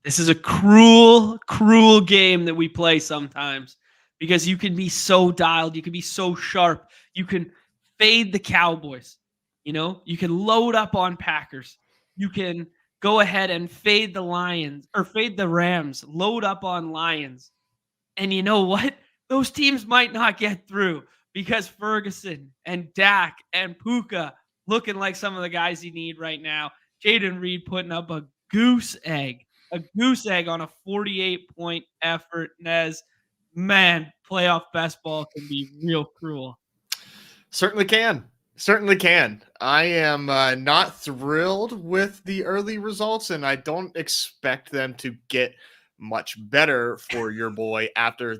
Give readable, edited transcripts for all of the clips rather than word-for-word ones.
This is a cruel, cruel game that we play sometimes because you can be so dialed, you can be so sharp, you can fade the Cowboys, you can load up on Packers, you can go ahead and fade the Lions or fade the Rams, load up on Lions. And you know what? Those teams might not get through because Ferguson and Dak and Puka looking like some of the guys you need right now. Jaden Reed putting up a goose egg on a 48-point effort. Nez, man, playoff best ball can be real cruel. Certainly can. Certainly can. I am not thrilled with the early results, and I don't expect them to get much better for your boy after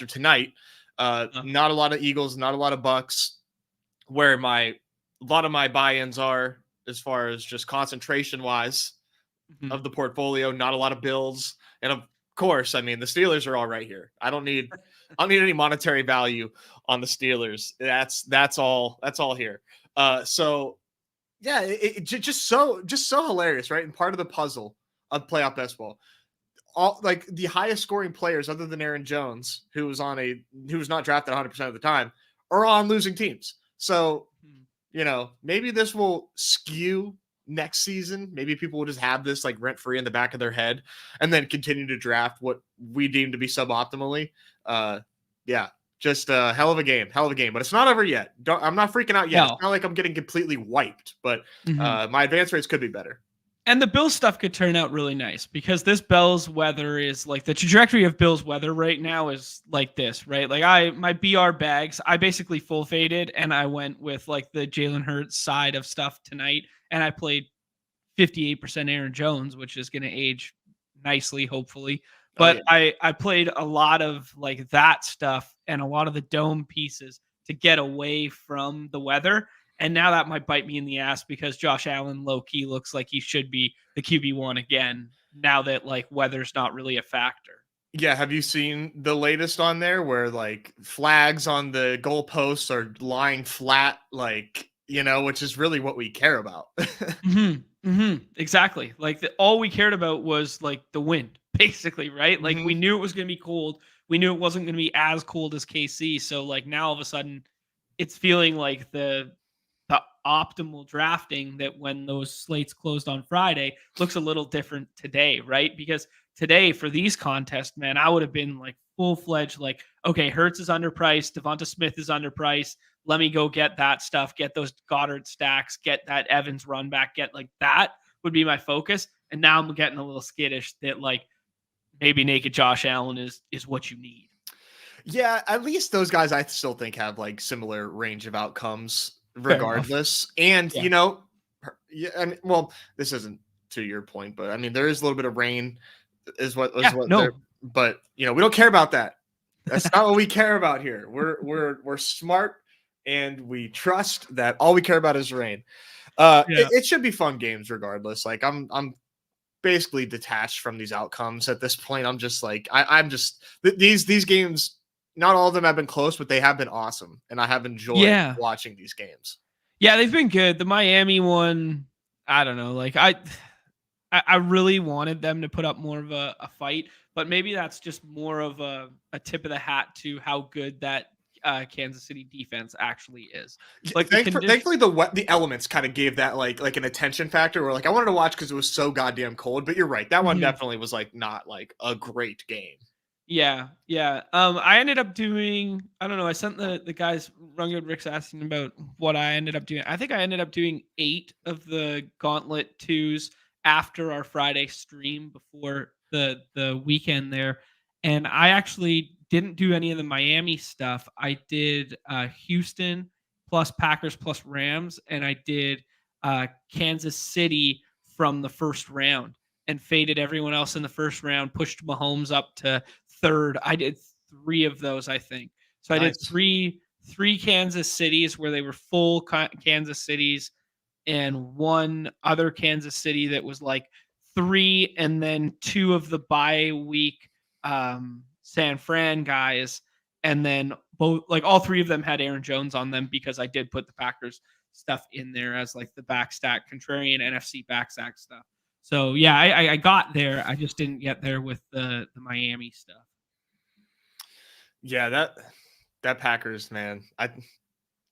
tonight. Not a lot of Eagles, not a lot of Bucks, where a lot of my buy-ins are as far as just concentration wise of the portfolio. Not a lot of Bills, and of course, I mean the Steelers are all right here. I don't need any monetary value on the Steelers. That's all here. So yeah, it just so hilarious, right? And part of the puzzle of playoff baseball, all like the highest scoring players other than Aaron Jones, who was not drafted 100% of the time, are on losing teams. So, maybe this will skew next season. Maybe people will just have this like rent free in the back of their head and then continue to draft what we deem to be suboptimally. Yeah, just a hell of a game, but it's not over yet. I'm not freaking out yet. No. It's not like I'm getting completely wiped, but my advance rates could be better. And the Bills stuff could turn out really nice because this Bills weather is like the trajectory of Bills weather right now is like this, right? Like my BR bags, I basically full faded and I went with like the Jalen Hurts side of stuff tonight. And I played 58% Aaron Jones, which is going to age nicely, hopefully. But I played a lot of like that stuff and a lot of the dome pieces to get away from the weather. And now that might bite me in the ass because Josh Allen low-key looks like he should be the QB1 again now that like weather's not really a factor. Yeah, have you seen the latest on there where like flags on the goalposts are lying flat, like, which is really what we care about. Exactly. Like all we cared about was like the wind, basically, right? Like we knew it was going to be cold. We knew it wasn't going to be as cold as KC. So like now all of a sudden it's feeling like the optimal drafting that when those slates closed on Friday looks a little different today, right? Because today for these contests, man, I would have been like full-fledged, like, okay, Hurts is underpriced, Devonta Smith is underpriced. Let me go get that stuff, get those Goddard stacks, get that Evans run back, get like that would be my focus. And now I'm getting a little skittish that like maybe naked Josh Allen is what you need. Yeah, at least those guys I still think have like similar range of outcomes regardless. And well, this isn't to your point, but I mean there is a little bit of rain but we don't care about that. That's not what we care about here. We're smart and we trust that all we care about is rain. It should be fun games regardless. Like I'm basically detached from these outcomes at this point. I'm just like I'm just these games. Not all of them have been close, but they have been awesome, and I have enjoyed watching these games. Yeah, they've been good. The Miami one, I don't know. Like I really wanted them to put up more of a fight, but maybe that's just more of a tip of the hat to how good that Kansas City defense actually is. Like thankfully, the elements kind of gave that like an attention factor. Where like I wanted to watch because it was so goddamn cold. But you're right, that one definitely was like not like a great game. Yeah. I ended up doing, I don't know, I sent the guys, Rungood Rick's asking about what I ended up doing. I think I ended up doing 8 of the Gauntlet 2s after our Friday stream before the weekend there. And I actually didn't do any of the Miami stuff. I did Houston plus Packers plus Rams, and I did Kansas City from the first round and faded everyone else in the first round, pushed Mahomes up to third. I did 3 of those, I think. So I did three Kansas Cities where they were full Kansas Cities, and one other Kansas City that was like 3, and then 2 of the bye week San Fran guys, and then both, like all 3 of them had Aaron Jones on them because I did put the Packers stuff in there as like the backstack contrarian NFC backstack stuff. So yeah, I got there. I just didn't get there with the Miami stuff. Yeah, that Packers, man.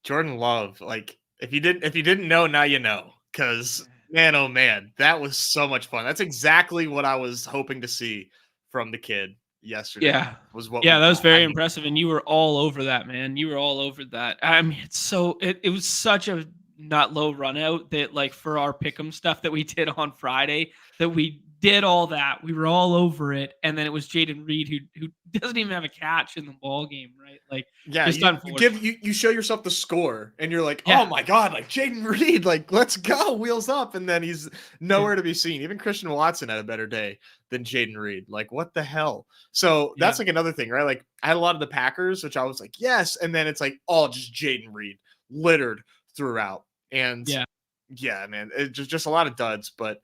Jordan Love, like if you didn't know, now you know. Cause man, oh man, that was so much fun. That's exactly what I was hoping to see from the kid yesterday. Yeah. Was what Yeah, we that was got. I very mean, impressive, and you were all over that, man. You were all over that. I mean, it was such a not low run out that like for our pick'em stuff that we did on Friday, that we did all that. We were all over it, and then it was Jaden Reed who doesn't even have a catch in the ball game, right? Like yeah, just you give unfortunate. you show yourself the score and you're like, oh Yeah. my god, like Jaden Reed, like let's go, wheels up, and then he's Yeah. nowhere to be seen. Even Christian Watson had a better day than Jaden Reed. Like, what the hell? So Yeah. that's like another thing, right? Like I had a lot of the Packers, which I was like, yes, and then it's like all just Jaden Reed littered throughout. And Yeah. yeah, man, it just a lot of duds, but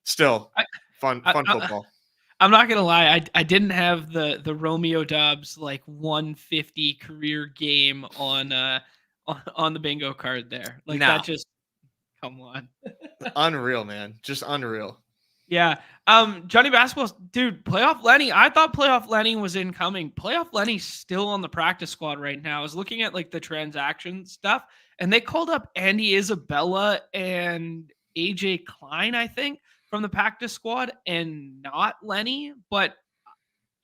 still I, fun I football. I'm not gonna lie, I didn't have the Romeo Dobbs like 150 career game on the bingo card there. Like that Now, just come on. unreal, man, just unreal. Yeah. Johnny Basketball, dude, playoff Lenny. I thought playoff Lenny was incoming. Playoff Lenny's still on the practice squad right now. I was looking at like the transaction stuff, and they called up Andy Isabella and AJ Klein, I think, from the practice squad, and not Lenny. But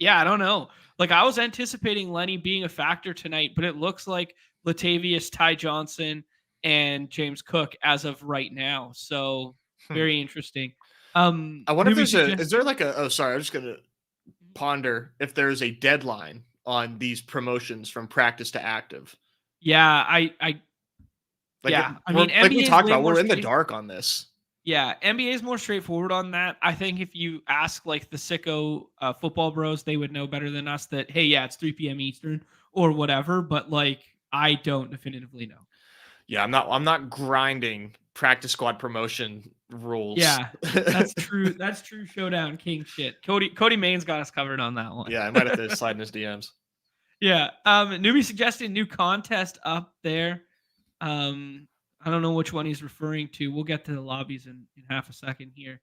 yeah, I don't know. Like I was anticipating Lenny being a factor tonight, but it looks like Latavius, Ty Johnson, and James Cook as of right now. So Hmm. very interesting. I wonder if Newbie is there suggested. like a, oh, sorry, I'm just going to ponder if there's a deadline on these promotions from practice to active. Yeah, I Like yeah. I we're mean, like we NBA is talked way about, more we're in the straight. dark on this. Yeah, NBA is more straightforward on that. I think if you ask like the sicko football bros, they would know better than us that hey, yeah, it's 3 p.m. Eastern or whatever. But like, I don't definitively know. Yeah, I'm not grinding practice squad promotion rules. Yeah, that's true. That's true. Showdown king shit. Cody Main's got us covered on that one. Yeah, I might have to slide in his DMs. Yeah. Newbie suggested new contest up there. I don't know which one he's referring to. We'll get to the lobbies in half a second here.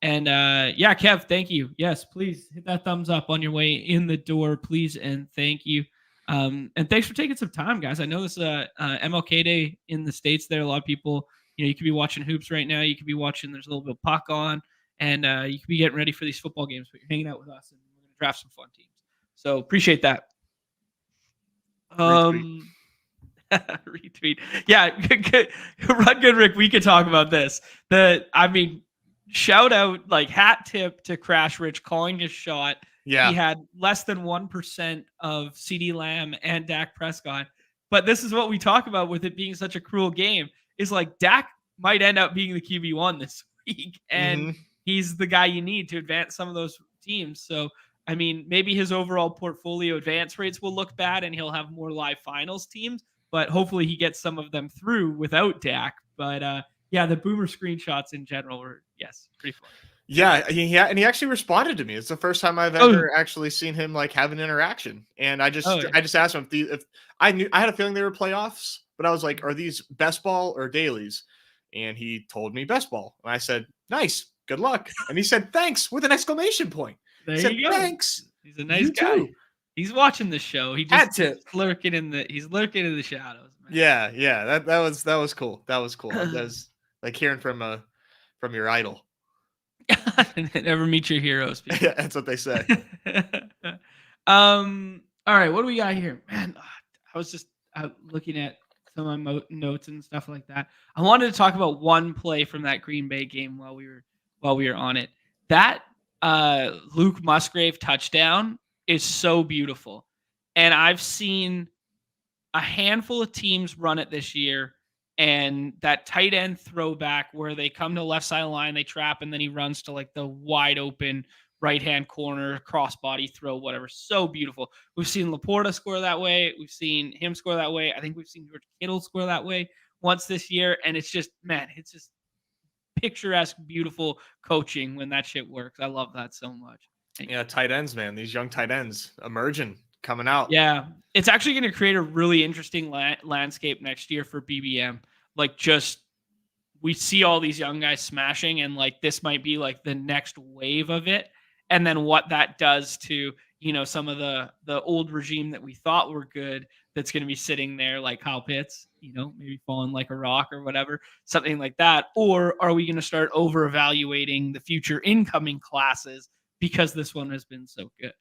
And yeah, Kev, thank you. Yes, please hit that thumbs up on your way in the door, please, and thank you. And thanks for taking some time, guys. I know this is MLK Day in the States there. A lot of people, you could be watching hoops right now. You could be watching, there's a little bit of puck on, and you could be getting ready for these football games, but you're hanging out with us, and we're going to draft some fun teams. So appreciate that. Retweet. Retweet. Yeah, Run Good Rick. We could talk about this. I mean, shout out like hat tip to Crash Rich calling his shot. Yeah. He had less than 1% of CD Lamb and Dak Prescott. But this is what we talk about with it being such a cruel game is like Dak might end up being the QB1 this week. And he's the guy you need to advance some of those teams. So, I mean, maybe his overall portfolio advance rates will look bad and he'll have more live finals teams, but hopefully he gets some of them through without Dak. But yeah, the boomer screenshots in general were, yes, pretty funny. Yeah, and he actually responded to me. It's the first time I've ever actually seen him like have an interaction. And I just asked him if I had a feeling they were playoffs, but I was like, are these best ball or dailies? And he told me best ball. And I said, nice, good luck. And he said, thanks, with an exclamation point. There said, you go. Thanks. He's a nice guy. Too. He's watching the show. He's lurking in the shadows. Man. Yeah. That was cool. That was cool. That was like hearing from your idol. Never meet your heroes. Yeah, that's what they say. All right, what do we got here, man? I was just looking at some of my notes and stuff like that. I wanted to talk about one play from that Green Bay game while we were on it. That Luke Musgrave touchdown is so beautiful, and I've seen a handful of teams run it this year. And that tight end throwback where they come to the left side of the line, they trap, and then he runs to like the wide open right-hand corner, crossbody throw, whatever. So beautiful. We've seen Laporta score that way. We've seen him score that way. I think we've seen George Kittle score that way once this year. And it's just, man, it's just picturesque, beautiful coaching when that shit works. I love that so much. Yeah, tight ends, man. These young tight ends emerging, coming out. Yeah, it's actually going to create a really interesting landscape next year for BBM. Like just we see all these young guys smashing, and like this might be like the next wave of it. And then what that does to, some of the old regime that we thought were good, that's going to be sitting there like Kyle Pitts, maybe falling like a rock or whatever, something like that. Or are we going to start over evaluating the future incoming classes because this one has been so good?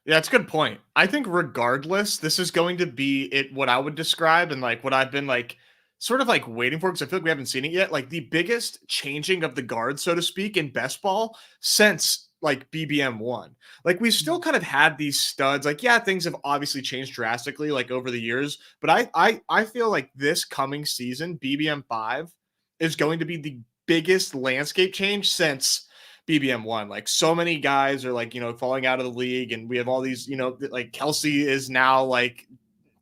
Yeah, that's a good point. I think regardless, this is going to be what I would describe, and like what I've been like sort of like waiting for, because I feel like we haven't seen it yet. Like the biggest changing of the guard, so to speak, in best ball since like BBM1. Like we've still kind of had these studs. Like, yeah, things have obviously changed drastically like over the years, but I feel like this coming season, BBM5 is going to be the biggest landscape change since BBM1. Like so many guys are like, falling out of the league, and we have all these, like Kelsey is now like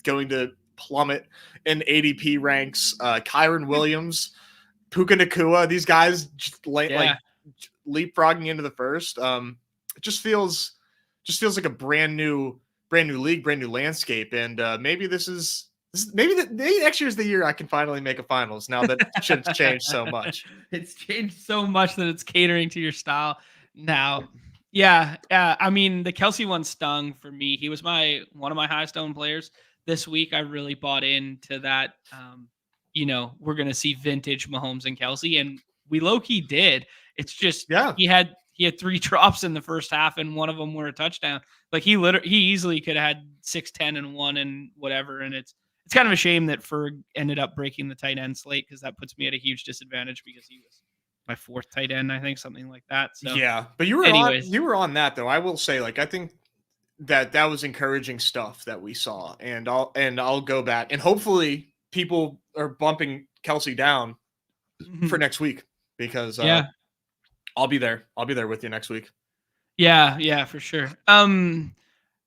going to plummet in ADP ranks. Kyron Williams, Puka Nakua, these guys just like leapfrogging into the first. It just feels like a brand new league, brand new landscape, and maybe maybe next year's the year I can finally make a finals. Now that shit's changed so much. It's changed so much that it's catering to your style now. Yeah, I mean, the Kelsey one stung for me. He was one of my highest owned players this week. I really bought into that. We're gonna see vintage Mahomes and Kelsey, and we low key did. It's just he had 3 drops in the first half, and one of them were a touchdown. Like he easily could have had 6, 10, and 1 and whatever. And it's kind of a shame that Ferg ended up breaking the tight end slate, because that puts me at a huge disadvantage, because he was my 4th tight end, I think, something like that. So yeah, but you were on that though. I will say, like, I think that was encouraging stuff that we saw, and I'll go back, and hopefully people are bumping Kelsey down for next week, because I'll be there with you next week. Yeah, for sure.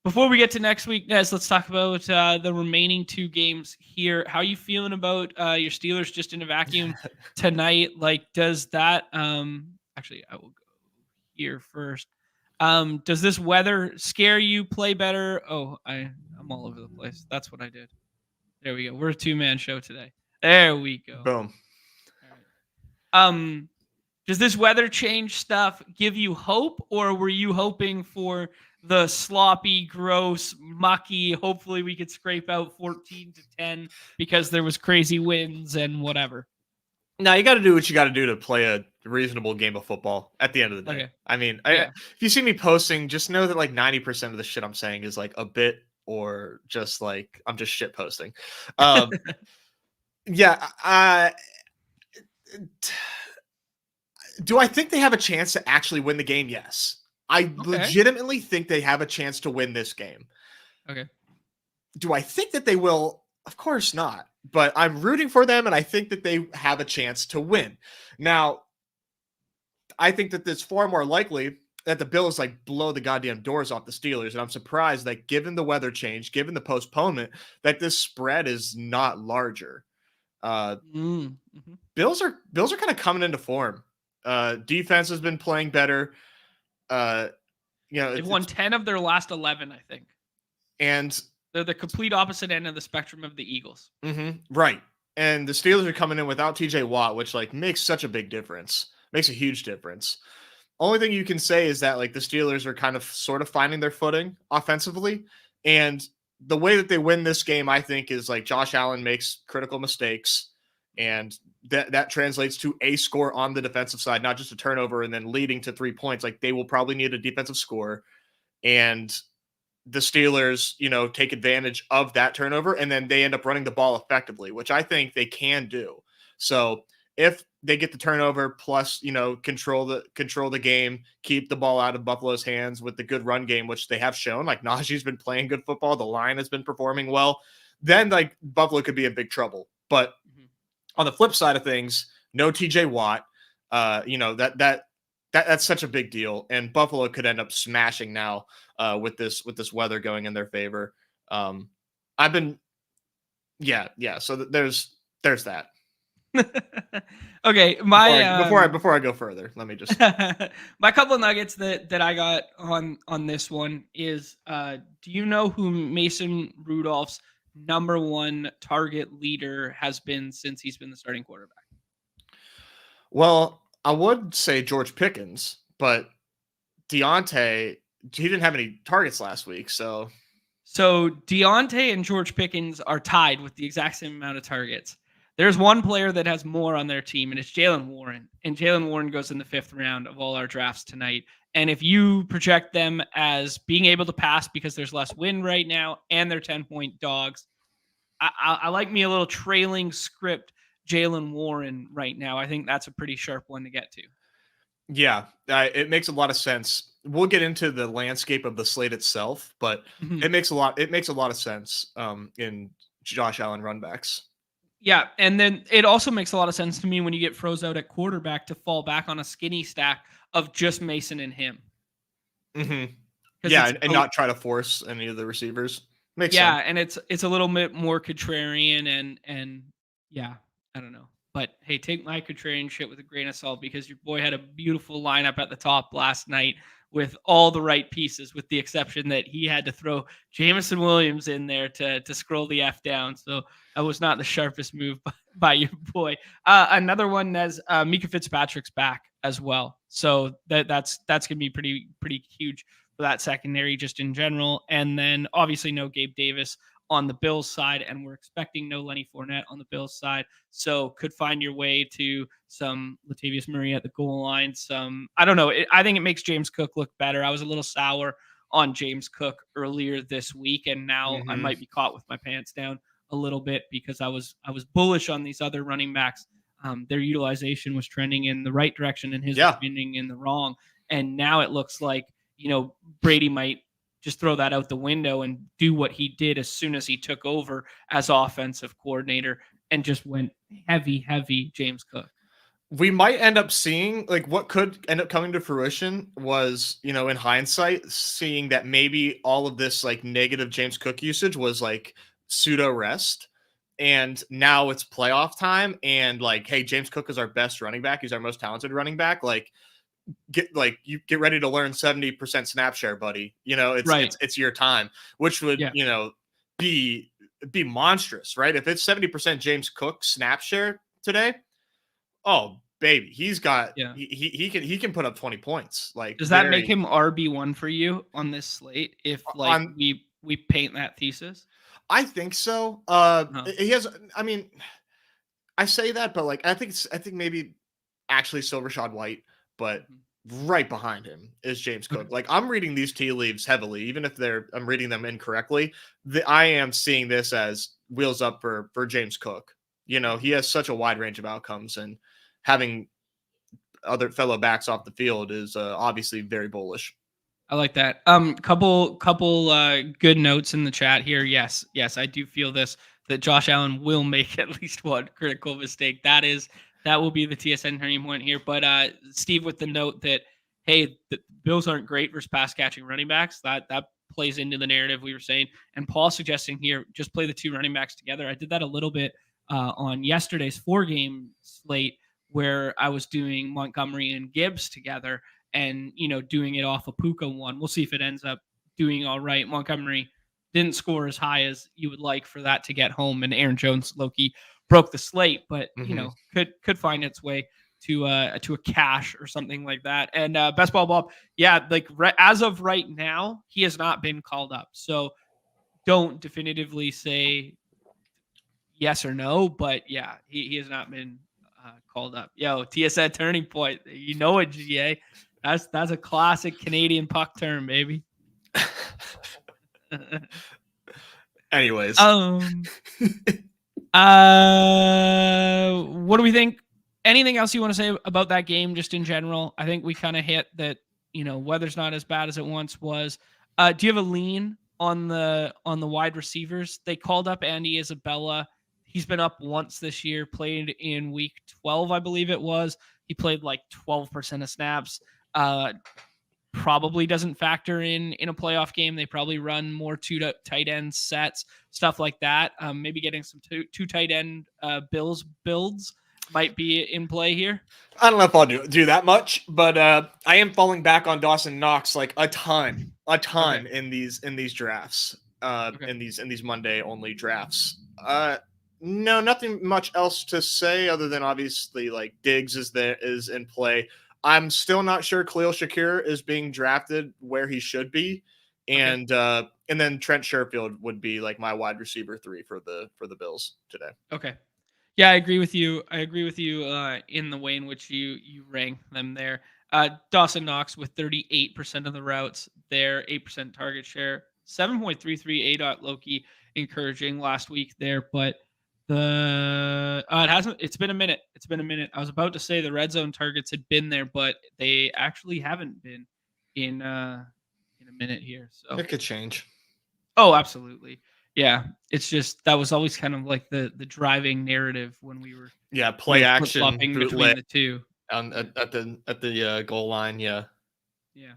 Before we get to next week, Nez, let's talk about the remaining 2 games here. How are you feeling about your Steelers just in a vacuum tonight? Like, does that actually, I will go here first. Does this weather scare you? Play better? Oh, I'm all over the place. That's what I did. There we go. We're a 2-man show today. There we go. Boom. All right. Does this weather change stuff give you hope, or were you hoping for the sloppy, gross, mucky, hopefully we could scrape out 14-10 because there was crazy winds and whatever? Now you got to do what you got to do to play a reasonable game of football at the end of the day. Okay. I mean, if you see me posting, just know that like 90% of the shit I'm saying is like a bit, or just like I'm just shit posting. Do I think they have a chance to actually win the game? Yes. I legitimately think they have a chance to win this game. Okay. Do I think that they will? Of course not. But I'm rooting for them, and I think that they have a chance to win. Now, I think that it's far more likely that the Bills like blow the goddamn doors off the Steelers, and I'm surprised that given the weather change, given the postponement, that this spread is not larger. Bills are kind of coming into form. Defense has been playing better. They've won 10 of their last 11, I think. And they're the complete opposite end of the spectrum of the Eagles. Right. And the Steelers are coming in without TJ Watt, which like makes such a big difference. Makes a huge difference. Only thing you can say is that like the Steelers are kind of sort of finding their footing offensively. And the way that they win this game, I think, is like Josh Allen makes critical mistakes, and that translates to a score on the defensive side, not just a turnover and then leading to 3 points. Like they will probably need a defensive score, and the Steelers, take advantage of that turnover, and then they end up running the ball effectively, which I think they can do. So if they get the turnover plus, control the game, keep the ball out of Buffalo's hands with the good run game, which they have shown, like Najee's been playing good football, the line has been performing well, then like Buffalo could be in big trouble. But on the flip side of things, no TJ Watt, that's such a big deal, and Buffalo could end up smashing now with this weather going in their favor. So there's that. Okay, before I go further, let me just my couple of nuggets that I got on this one is do you know who Mason Rudolph's number 1 target leader has been since he's been the starting quarterback? Well, I would say George Pickens, but Deontay, he didn't have any targets last week, so So Deontay and George Pickens are tied with the exact same amount of targets. There's one player that has more on their team, and it's Jalen Warren. And Jalen Warren goes in the 5th round of all our drafts tonight. And if you project them as being able to pass because there's less wind right now and they're 10-point dogs, I like me a little trailing script Jalen Warren right now. I think that's a pretty sharp one to get to. yeah, it makes a lot of sense. We'll get into the landscape of the slate itself, but Mhm. it makes a lot of sense in Josh Allen runbacks. Yeah, and then it also makes a lot of sense to me when you get froze out at quarterback to fall back on a skinny stack of just Mason and him Hmm. because Yeah, it's and not try to force any of the receivers. Makes yeah, sense. and it's a little bit more contrarian and yeah, I don't know. But hey, take my contrarian shit with a grain of salt because your boy had a beautiful lineup at the top last night with all the right pieces, with the exception that he had to throw Jameson Williams in there to scroll the F down. So that was not the sharpest move by your boy. Another one as Mika Fitzpatrick's back as well. So that's gonna be pretty huge for that secondary just in general. And then obviously no Gabe Davis on the Bills side, and we're expecting no Lenny Fournette on the Bills side. So could find your way to some Latavius Murray at the goal line. Some I don't know. I think it makes James Cook look better. I was a little sour on James Cook earlier this week, and now I Hmm. might be caught with my pants down a little bit because I was bullish on these other running backs. Their utilization was trending in the right direction, and his was Yeah, trending in the wrong. And now it looks like Brady might just throw that out the window and do what he did as soon as he took over as offensive coordinator and just went heavy James Cook. we might end up seeing like what could end up coming to fruition was, in hindsight, seeing that maybe all of this like negative James Cook usage was like pseudo rest. And now it's playoff time. And like, hey, James Cook is our best running back. He's our most talented running back. You get ready to learn 70% snap share, buddy. It's Right. it's it's your time, which would, Yeah. be be monstrous, right? If it's 70% James Cook snap share today, oh baby, Yeah. he can put up 20 points. Like Does that make very him RB1 for you on this slate if like on we paint that thesis? I think so. Uh-huh. He has I mean, I say that, but like I think maybe actually Silver Shod White, but Mhm. right behind him is James Okay. Cook. Like I'm reading these tea leaves heavily, even if I'm reading them incorrectly. I am seeing this as wheels up for James Cook. He Mhm. has such a wide range of outcomes, and having other fellow backs off the field is obviously very bullish. I like that. Couple good notes in the chat here. Yes, I do feel this that Josh Allen will make at least one critical mistake. That will be the TSN turning point here. But Steve with the note that hey, the Bills aren't great versus pass catching running backs. That plays into the narrative we were saying. And Paul suggesting here just play the two running backs together. I did that a little bit on yesterday's 4-game slate where I was doing Montgomery and Gibbs together and doing it off a Puka one. We'll see if it ends up doing all right. Montgomery didn't score as high as you would like for that to get home, and Aaron Jones Loki broke the slate, but Hmm. could find its way to a cash or something like that. And Best Ball Bob, yeah, like as of right now, he has not been called up, so don't definitively say yes or no, but yeah, he has not been called up. Yo, TSN turning point. You know it, GA. That's a classic Canadian puck term, baby. Anyways, um, what do we think? Anything else you want to say about that game, just in general? I think we kind of hit that. Weather's not as bad as it once was. Do you have a lean on the wide receivers? They called up Andy Isabella. He's been up once this year. Played in week 12, I believe it was. He played like 12% of snaps. Uh, Probably doesn't factor in a playoff game. They probably run more two tight end sets, stuff like that. Maybe getting some two tight end Bills builds might be in play here. I don't know if I'll do that much, but I am falling back on Dawson Knox like a Okay. ton in these drafts, Okay. in these Monday only drafts. No, nothing much else to say other than obviously like Diggs is in play. I'm still not sure Khalil Shakir is being drafted where he should be, Okay. and then Trent Sherfield would be like my wide receiver 3 for the Bills today. Okay. Yeah, I agree with you. I agree with you in the way in which you rank them there. Dawson Knox with 38% of the routes there, 8% target share, 7.33 A dot Loki, encouraging last week there, but it hasn't. It's been a minute. It's been a minute. I was about to say the red zone targets had been there, but they actually haven't been in a minute here. So It could change. oh, absolutely. Yeah, it's just that was always kind of like the driving narrative when we were, Yeah, play action flip-flopping between bootleg the 2. on Yeah, at the goal line. Yeah. yeah.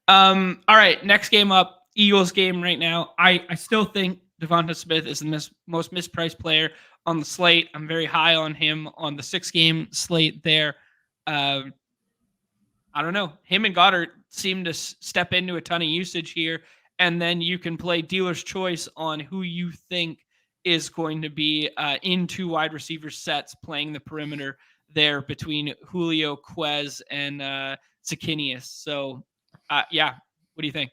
All right, next game up, Eagles game right now. I still think Devonta Smith is the most mispriced player on the slate. I'm very high on him on the 6-game slate there. Um, I don't know. Him and Goddard seem to step into a ton of usage here, and then you can play dealer's choice on who you think is going to be in 2 wide receiver sets playing the perimeter there between Julio, Quez, and Zachinius. So, yeah, what do you think?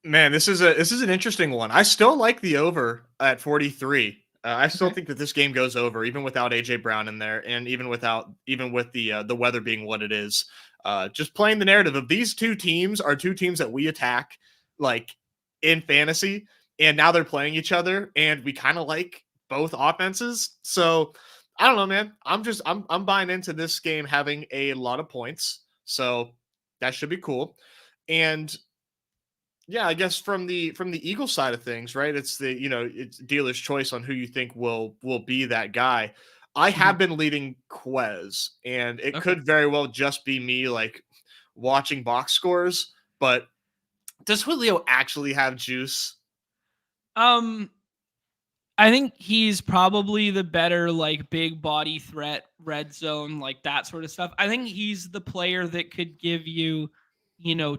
Man, this is an interesting one. I still like the over at 43. I still Okay. think that this game goes over, even without AJ Brown in there, and even with the weather being what it is. Just playing the narrative of these two teams are two teams that we attack like in fantasy, and now they're playing each other, and we kind of like both offenses. So I don't know, man. I'm buying into this game having a lot of points, so that should be cool. And yeah, I guess from the Eagle side of things, right? It's dealer's choice on who you think will be that guy. I Mhm. have been leading Quez, and it Okay. could very well just be me like watching box scores. But does Julio actually have juice? Um, I think he's probably the better, like, big body threat, red zone, like that sort of stuff. I think he's the player that could give you, you know,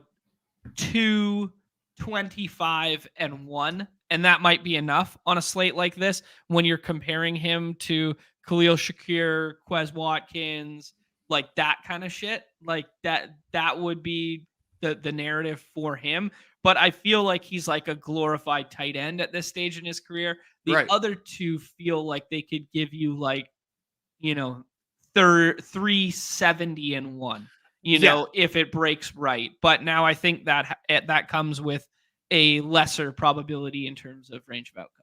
2, 25, and 1, and that might be enough on a slate like this when you're comparing him to Khalil Shakir, Quez Watkins, like that kind of shit. Like that would be the narrative for him. But I feel like he's like a glorified tight end at this stage in his career. The Right. other two feel like they could give you like, you know, 370 and 1, Yeah, if it breaks right. But now I think that that comes with a lesser probability in terms of range of outcome.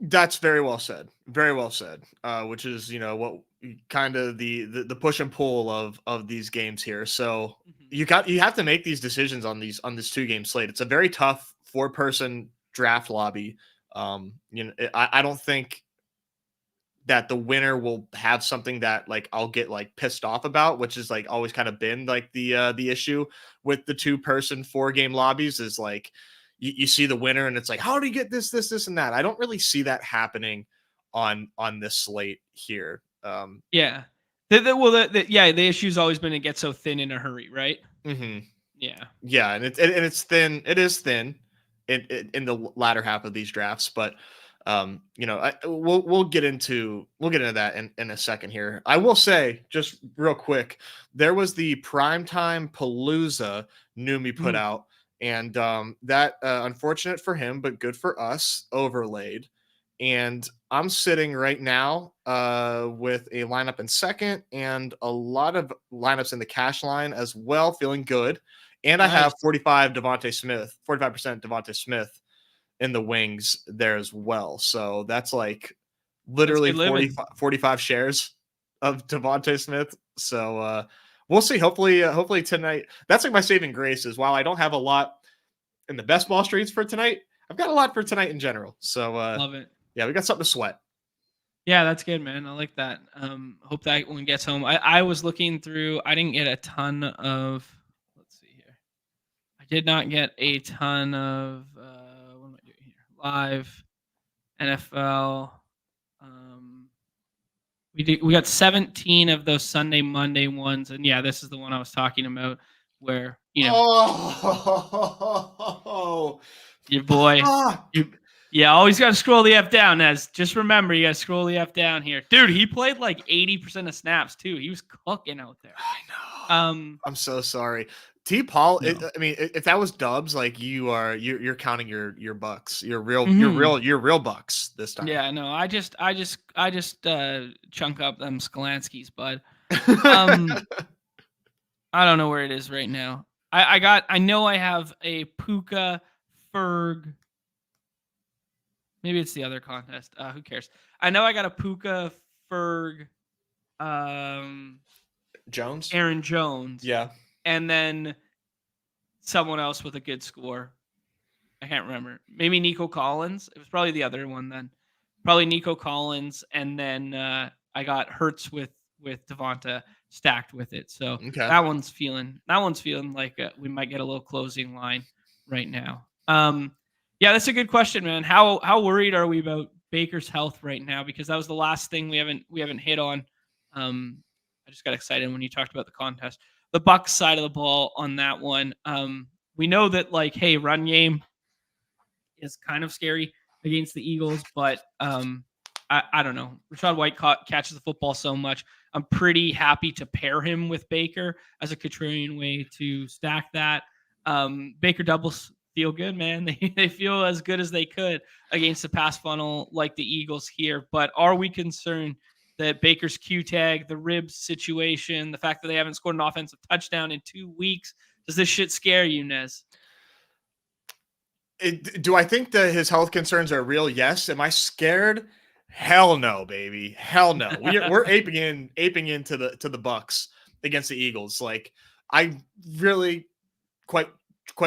that's very well said. Very well said. Which is what kind of the push and pull of these games here. So Mhm. you have to make these decisions on this 2 game slate. It's a very tough 4-person draft lobby. I don't think that the winner will have something that like I'll get like pissed off about, which is like always kind of been like the issue with the 2-person 4-game lobbies is like you see the winner and it's like, how do you get this and that? I don't really see that happening on this slate here. Yeah. The issue's always been it gets so thin in a hurry, right? Mhm. Yeah. Yeah, and it's thin. It is thin in the latter half of these drafts, but we'll get into that in a second here. I will say just real quick, there was the primetime Palooza Numi put Mhm. out, and that unfortunate for him, but good for us, overlaid. And I'm sitting right now with a lineup in second and a lot of lineups in the cash line as well, feeling good. And I have Nice. 45% Devontae Smith in the wings there as well. So that's like That's literally good living. 45 shares of Devontae Smith. So we'll see. Hopefully tonight. That's like my saving grace is while I don't have a lot in the best ball streets for tonight, I've got a lot for tonight in general. So Love it. yeah, we got something to sweat. Yeah, that's good, man. I like that. Hope that one gets home. I was looking through. I didn't get a ton of. Let's see here. I did not get a ton of. What am I doing here? Live NFL. Um, we got 17 of those Sunday Monday ones, and yeah, this is the one I was talking about, where Oh, your boy, fuck. your Yeah, always got to scroll the F down, Nez. Just remember, you got to scroll the F down here. Dude, he played like 80% of snaps, too. He was cooking out there. I know. Um, I'm so sorry. T. Paul, no. I mean, if that was Dubs, like you're counting your bucks, your real Mhm. your real bucks this time. Yeah, no, I just chunk up them Skalanskis, bud. Um, I don't know where it is right now. I know I have a Puka Ferg. Maybe it's the other contest. Who cares? I know I got a Puka Ferg, um, Jones? Aaron Jones, Yeah. and then someone else with a good score. I can't remember. Maybe Nico Collins. It was probably the other one then. Probably Nico Collins, and then I got Hertz with Devonta stacked with it. So Okay. that one's feeling like we might get a little closing line right now. Yeah, that's a good question, man. How worried are we about Baker's health right now? Because that was the last thing we haven't hit on. I just got excited when you talked about the contest. The Bucks side of the ball on that one. We know that like, hey, run game is kind of scary against the Eagles, but I don't know. Rashad White catches the football so much. I'm pretty happy to pair him with Baker as a contrarian way to stack that. Baker doubles feel good, man. They feel as good as they could against the pass funnel like the Eagles here. But are we concerned that Baker's Q tag, the ribs situation, the fact that they haven't scored an offensive touchdown in 2 weeks, does this shit scare you, Nez? Do I think that his health concerns are real? Yes. Am I scared? Hell no, baby. Hell no. We're aping into the Bucks against the Eagles. Like I really quite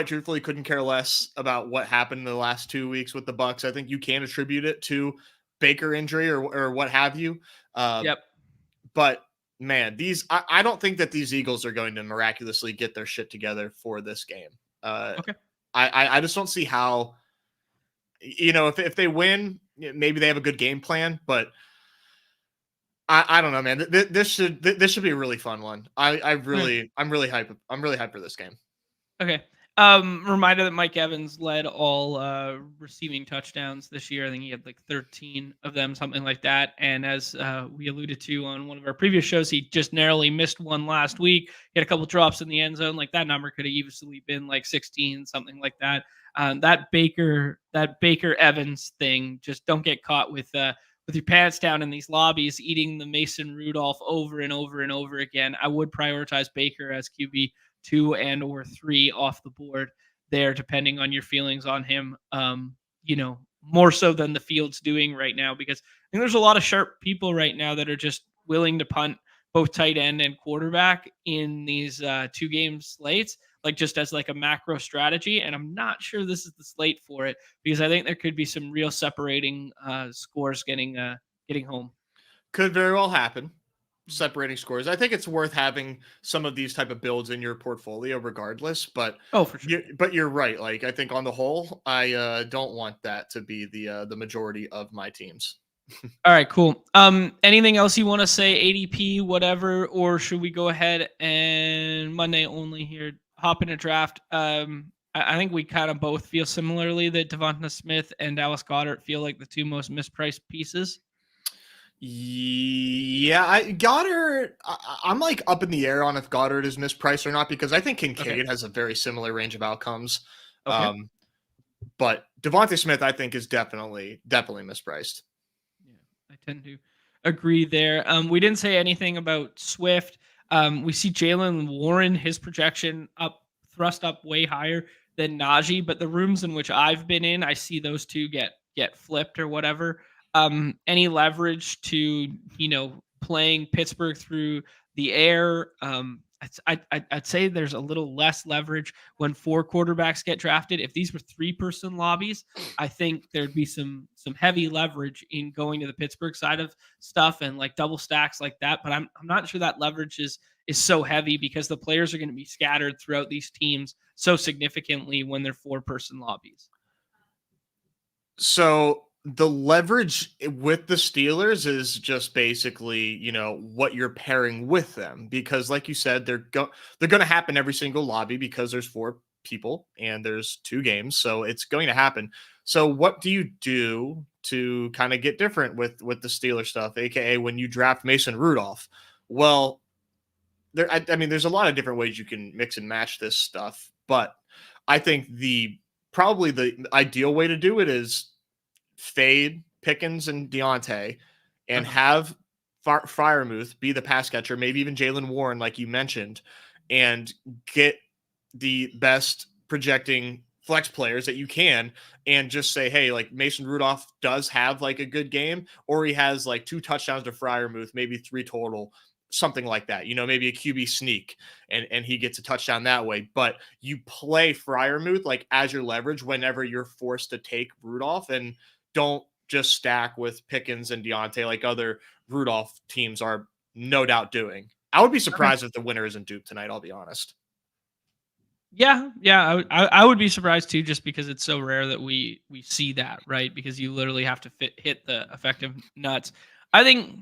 truthfully couldn't care less about what happened in the last 2 weeks with the Bucks. I think you can attribute it to Baker injury or what have you. Uh, Yep. but man, I don't think that these Eagles are going to miraculously get their shit together for this game. Uh, Okay. I just don't see how. If they win, maybe they have a good game plan, but I don't know, man. This should be a really fun one. I'm Okay. really hyped. I'm really hyped for this game. Okay. Reminder that Mike Evans led all receiving touchdowns this year. I think he had like 13 of them, something like that. And as we alluded to on one of our previous shows, he just narrowly missed one last week. He had a couple drops in the end zone. Like that number could have easily been like 16, something like that. That Baker Evans thing, just don't get caught with your pants down in these lobbies, eating the Mason Rudolph over and over and over again. I would prioritize Baker as QB 2 and or 3 off the board there, depending on your feelings on him. More so than the field's doing right now, because I think there's a lot of sharp people right now that are just willing to punt both tight end and quarterback in these 2 game slates, like just as like a macro strategy. And I'm not sure this is the slate for it, because I think there could be some real separating scores getting home. Could very well happen. Mhm. Separating scores. I think it's worth having some of these type of builds in your portfolio, regardless. But Oh, for sure. you're right. Like I think on the whole, I don't want that to be the majority of my teams. All right, cool. Anything else you want to say, ADP, whatever, or should we go ahead and Monday only here, hop in a draft? I think we kind of both feel similarly that Devonta Smith and Dallas Goedert feel like the 2 most mispriced pieces. Yeah, Goddard. I'm like up in the air on if Goddard is mispriced or not, because I think Okay. Kincaid has a very similar range of outcomes. Okay. But Devontae Smith, I think, is definitely mispriced. Yeah, I tend to agree there. We didn't say anything about Swift. We see Jalen Warren, his projection thrust up way higher than Najee, but the rooms in which I've been in, I see those two get flipped or whatever. Any leverage to playing Pittsburgh through the air? I'd say there's a little less leverage when 4 quarterbacks get drafted. If these were 3-person lobbies, I think there'd be some heavy leverage in going to the Pittsburgh side of stuff and like double stacks like that. But I'm not sure that leverage is so heavy, because the players are going to be scattered throughout these teams so significantly when they're 4-person lobbies. So the leverage with the Steelers is just basically, what you're pairing with them, because like you said, they're going to happen every single lobby because there's 4 people and there's 2 games, so it's going to happen. So what do you do to kind of get different with the Steeler stuff, aka when you draft Mason Rudolph? Well, I mean, there's a lot of different ways you can mix and match this stuff, but I think probably the ideal way to do it is fade Pickens and Deontay and Uh-huh. have Freiermuth be the pass catcher, maybe even Jalen Warren, like you mentioned, and get the best projecting flex players that you can and just say, hey, like Mason Rudolph does have like a good game, or he has like 2 touchdowns to Freiermuth, maybe 3 total, something like that. Maybe a QB sneak and he gets a touchdown that way. But you play Freiermuth like as your leverage whenever you're forced to take Rudolph, and don't just stack with Pickens and Deontay like other Rudolph teams are no doubt doing. I would be Okay. surprised if the winner isn't Duke tonight, I'll be honest. Yeah, yeah, I would be surprised too, just because it's so rare that we see that, right? Because you literally have to hit the effective nuts. I think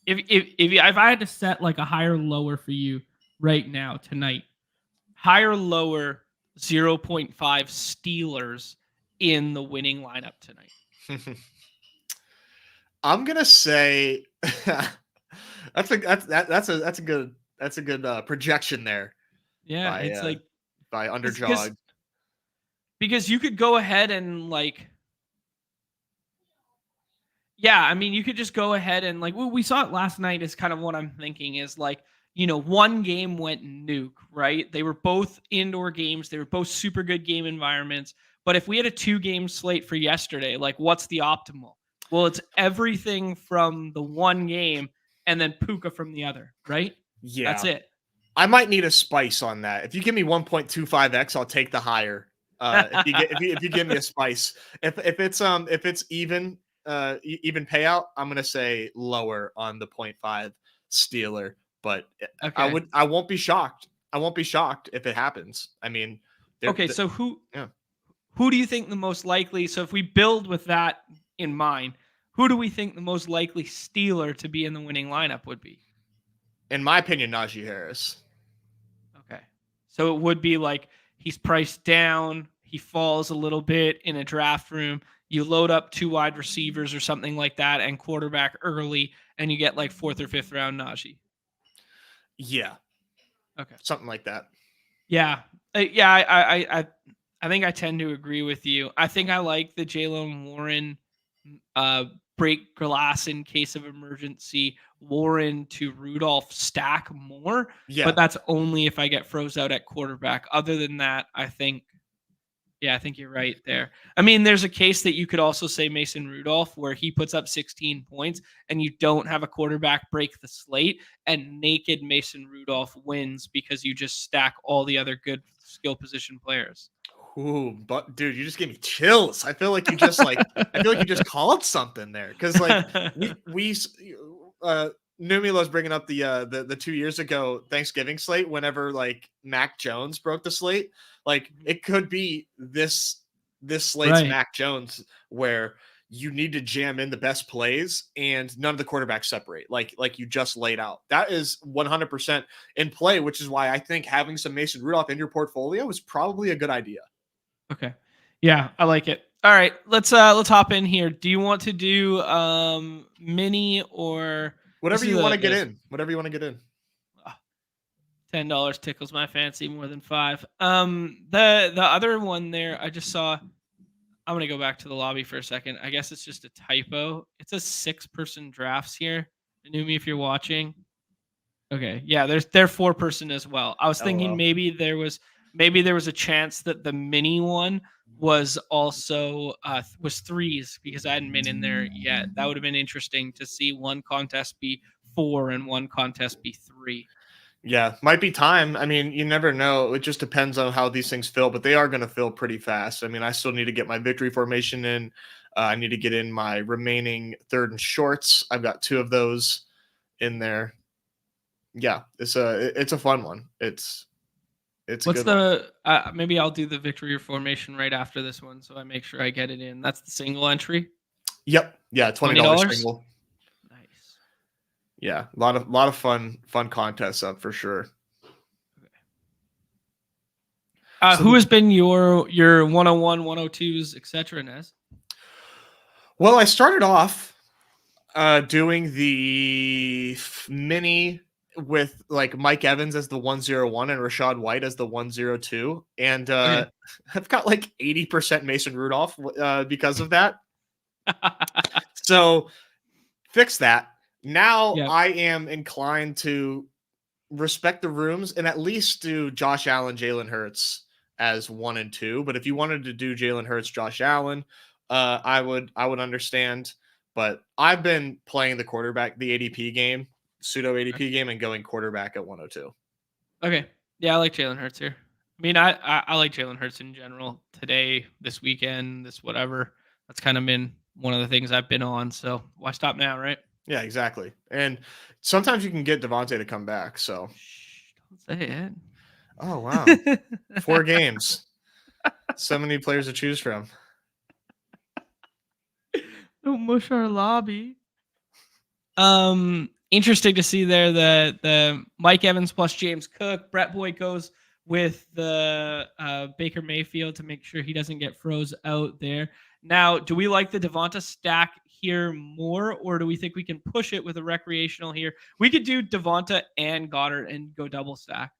if I had to set like a higher lower for you right now tonight, higher lower 0.5 Steelers in the winning lineup tonight. I'm gonna say that's a good projection there Yeah, by it's like because Underdog. because you could go ahead and like, yeah, I mean, you could just go ahead and like we saw it last night is kind of what I'm thinking is like, one game went nuke, right? They were both indoor games. They were both super good game environments. But if we had a 2-game slate for yesterday, like what's the optimal? Well, it's everything from the one game and then Puka from the other, right? That's Yeah, it. I might need a spice on that. If you give me 1.25x, I'll take the higher. If you give me a spice, if it's even even payout, I'm gonna say lower on the 0.5 Steeler, but Okay. I won't be shocked. I won't be shocked if it happens. I mean, Okay, so yeah. who do you think the most likely? So if we build with that in mind, who do we think the most likely Steeler to be in the winning lineup would be? In my opinion, Najee Harris. Okay. So it would be like he's priced down, he falls a little bit in a draft room. You load up 2 wide receivers or something like that and quarterback early, and you get like 4th or 5th round Najee. Yeah, Okay. something like that. Yeah. I think I tend to agree with you. I think I like the Jalen Warren break glass in case of emergency, Warren to Rudolph stack more, but Yeah, that's only if I get froze out at quarterback. Other than that, I think you're right there. I mean, there's a case that you could also say Mason Rudolph, where he puts up 16 points and you don't have a quarterback break the slate, and naked Mason Rudolph wins because you just stack all the other good skill position players. Ooh, but dude, you just gave me chills. I feel like you just called something there because like we Numila's bringing up the 2 years ago Thanksgiving slate whenever like Mac Jones broke the slate. Like it could be this slate's Right. Mac Jones where you need to jam in the best plays and none of the quarterbacks separate like you just laid out. That is 100% in play, which is why I think having some Mason Rudolph in your portfolio is probably a good idea. Okay. Yeah, I like it. All right, let's hop in here. Do you want to do mini or let's Whatever do you want the to get in. Whatever you want to get in. $10 tickles my fancy more than 5. The other one there I just saw. I'm gonna go back to the lobby for a second. I guess it's just a typo. It's a 6-person drafts here. Numi, if you're watching. Okay, yeah, they're 4-person as well. I was thinking LOL. maybe there was a chance that the mini one was also was threes because I hadn't been in there yet. That would have been interesting to see one contest be 4 and one contest be 3. Yeah, might be time. I mean, you never know. It just depends on how these things fill, but they are going to fill pretty fast. I mean, I still need to get my victory formation in. I need to get in my remaining third and shorts. I've got 2 of those in there. Yeah, it's a fun one. It's a What's good one. the maybe I'll do the victory formation right after this one so I make sure I get it in. That's the single entry. Yep. Yeah, $20 $20. single. Nice. Yeah, a lot of fun contests up for sure. So Who has been your 101, 102s, etc. Nez? well, I started off doing the mini with like Mike Evans as the 101 and Rashad White as the 102, and Okay. I've got like 80% Mason Rudolph because of that. So fix that. Now Yeah. I am inclined to respect the rooms and at least do Josh Allen, Jalen Hurts as 1 and 2. But if you wanted to do Jalen Hurts, Josh Allen, I would understand. But I've been playing the quarterback, the ADP game, pseudo ADP game, and going quarterback at 102. Okay. Yeah, I like Jalen Hurts here. I mean, I like Jalen Hurts in general. Today, this weekend, this whatever. That's kind of been one of the things I've been on. So why stop now, right? Yeah, exactly. And sometimes you can get Devontae to come back. So, Shh, don't say oh wow, it. 4 games, so many players to choose from. Don't mush our lobby. Interesting to see there the Mike Evans plus James Cook. Brett Boyd goes with the Baker Mayfield to make sure he doesn't get froze out there. Now, do we like the Devonta stack here more, or do we think we can push it with a recreational here? We could do Devonta and Goddard and go double stack.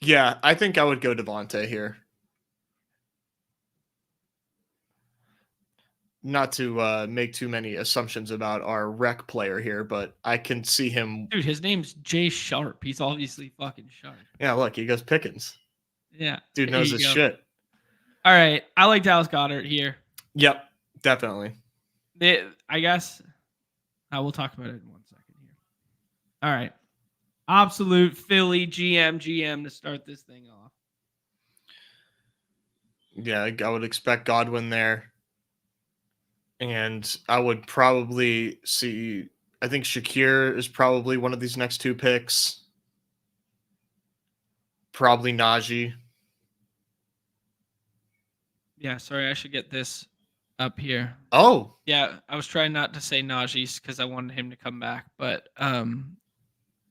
Yeah, I think I would go Devontae here. Not to make too many assumptions about our rec player here, but I can see him. Dude, his name's Jay Sharp. He's obviously fucking sharp. Yeah, look, he goes Pickens. Yeah. Dude There knows you his go. shit. All right. I like Dallas Goddard here. Yep, definitely. I guess I will talk about it in 1 second here. All right. Absolute Philly GM to start this thing off. Yeah, I would expect Godwin there. And I would probably see, I think Shakir is probably one of these next 2 picks. Probably Najee. Yeah, sorry, I should get this up here. Oh, Yeah, I was trying not to say Najee's because I wanted him to come back, but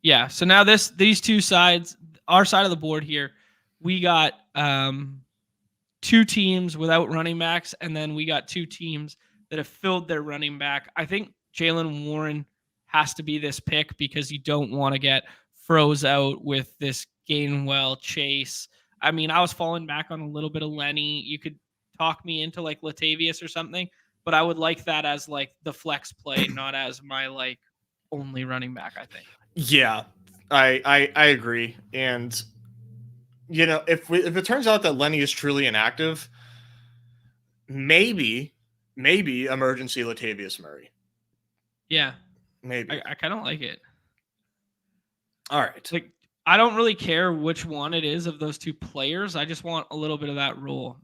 yeah. So now these two sides, our side of the board here, we got 2 teams without running backs, and then we got 2 teams that have filled their running back. I think Jalen Warren has to be this pick because you don't want to get froze out with this Gainwell Chase. I mean, I was falling back on a little bit of Lenny. You could talk me into like Latavius or something, but I would like that as like the flex play, not as my like only running back, I think. yeah, I agree. And if it turns out that Lenny is truly inactive, maybe emergency Latavius Murray. Yeah, Maybe. I kind of like it. All right. Like, I don't really care which one it is of those 2 players. I just want a little bit of that role.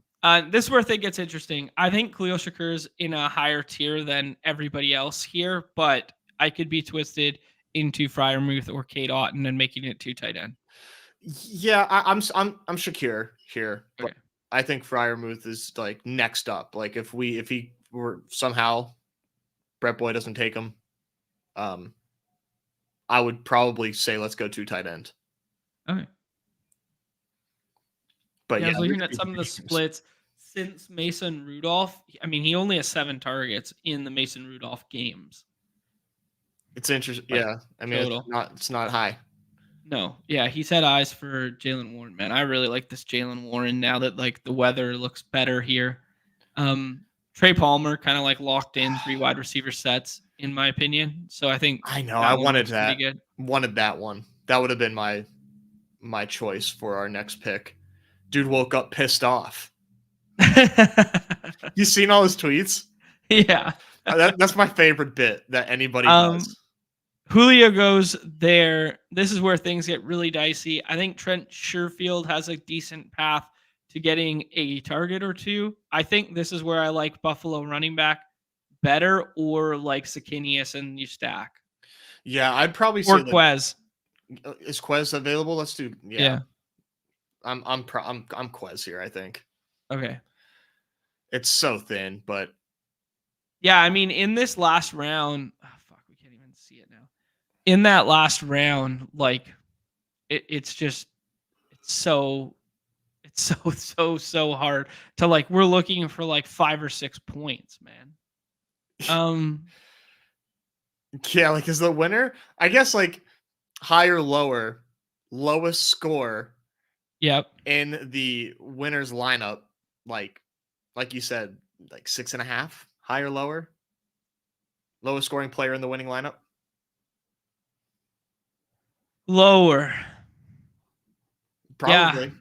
This is where I think gets interesting. I think Khalil Shakur's in a higher tier than everybody else here, but I could be twisted into Freiermuth or Kate Otten and making it 2 tight end. Yeah, I'm Shakir here, but Okay. I think Freiermuth is like next up. Like if he were somehow Brett Boyd doesn't take him, I would probably say let's go 2 tight end. Okay. But Yeah, I yeah, was looking at some of the splits since Mason Rudolph. I mean, he only has 7 targets in the Mason Rudolph games. It's interesting. Like, Yeah, I mean total. it's not high. No, yeah, he's had eyes for Jalen Warren, man. I really like this Jalen Warren now that like the weather looks better here. Trey Palmer kind of like locked in 3 wide receiver sets, in my opinion. So I think I know. that I one wanted looks that. pretty good. Wanted that one. That would have been my choice for our next pick. Dude woke up pissed off. You seen all his tweets? Yeah. That's my favorite bit that anybody does. Julio goes there. This is where things get really dicey. I think Trent Sherfield has a decent path to getting a target or 2. I think this is where I like Buffalo running back better, or like Sakinius and you stack. Yeah, I'd probably Or say Quez. Is Quez available? Let's do. Yeah. I'm Quez here. I think. Okay. It's so thin, but yeah, I mean, in this last round, fuck, we can't even see it now. In that last round, like, it's It's so hard to like. We're looking for like 5 or 6 points, man. Yeah, like is the winner? I guess like higher, lower, lowest score Yep. in the winner's lineup, like you said, like 6.5, higher, lower, lowest scoring player in the winning lineup. Lower. Yeah. Probably.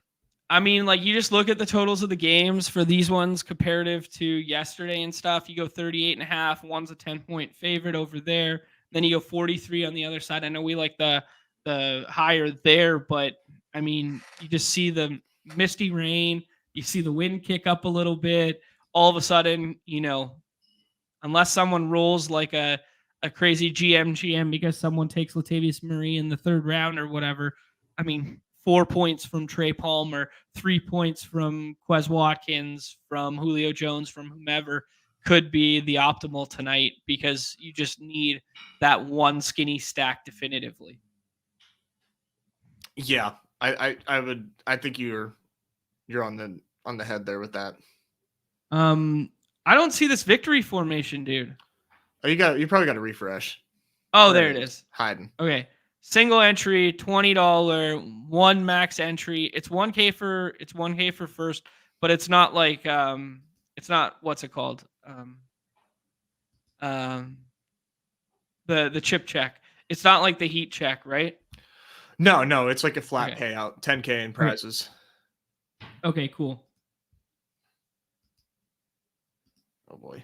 I mean, like you just look at the totals of the games for these ones comparative to yesterday and stuff. You go 38.5. One's a 10-point favorite over there. Then you go 43 on the other side. I know we like the higher there, but I mean, you just see the misty rain. You see the wind kick up a little bit. All of a sudden, unless someone rolls like a crazy GM because someone takes Latavius Murray in the third round or whatever. I mean, 4 points from Trey Palmer, 3 points from Quez Watkins, from Julio Jones, from whomever could be the optimal tonight because you just need that one skinny stack definitively. Yeah, I think you're on the head there with that. I don't see this victory formation, dude. Oh, you probably got to refresh. Oh, there it is. Hiding. Okay. Single entry, $20, one max entry. It's 1K for first, but it's not like it's not what's it called? The chip check. It's not like the heat check, right? No, it's like a flat payout, 10K in prizes. Okay, cool. Oh boy.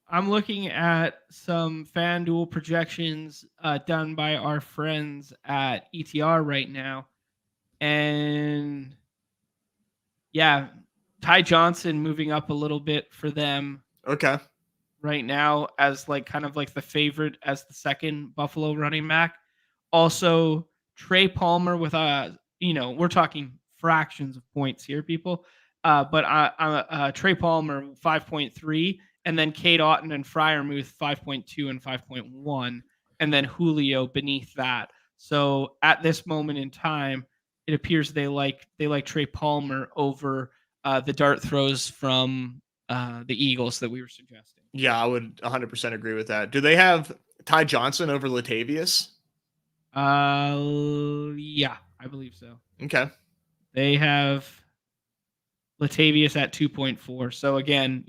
I'm looking at some FanDuel projections done by our friends at ETR right now. And yeah, Ty Johnson moving up a little bit for them. Okay. Right now as like kind of like the favorite as the second Buffalo running back. Also, Trey Palmer with we're talking fractions of points here, people. But Trey Palmer 5.3, and then Cade Otton and Freiermuth 5.2 and 5.1, and then Julio beneath that. So at this moment in time, it appears they like Trey Palmer over the dart throws from the Eagles that we were suggesting. Yeah, I would 100% agree with that. Do they have Ty Johnson over Latavius? Yeah, I believe so. Okay. They have Latavius at 2.4. So again,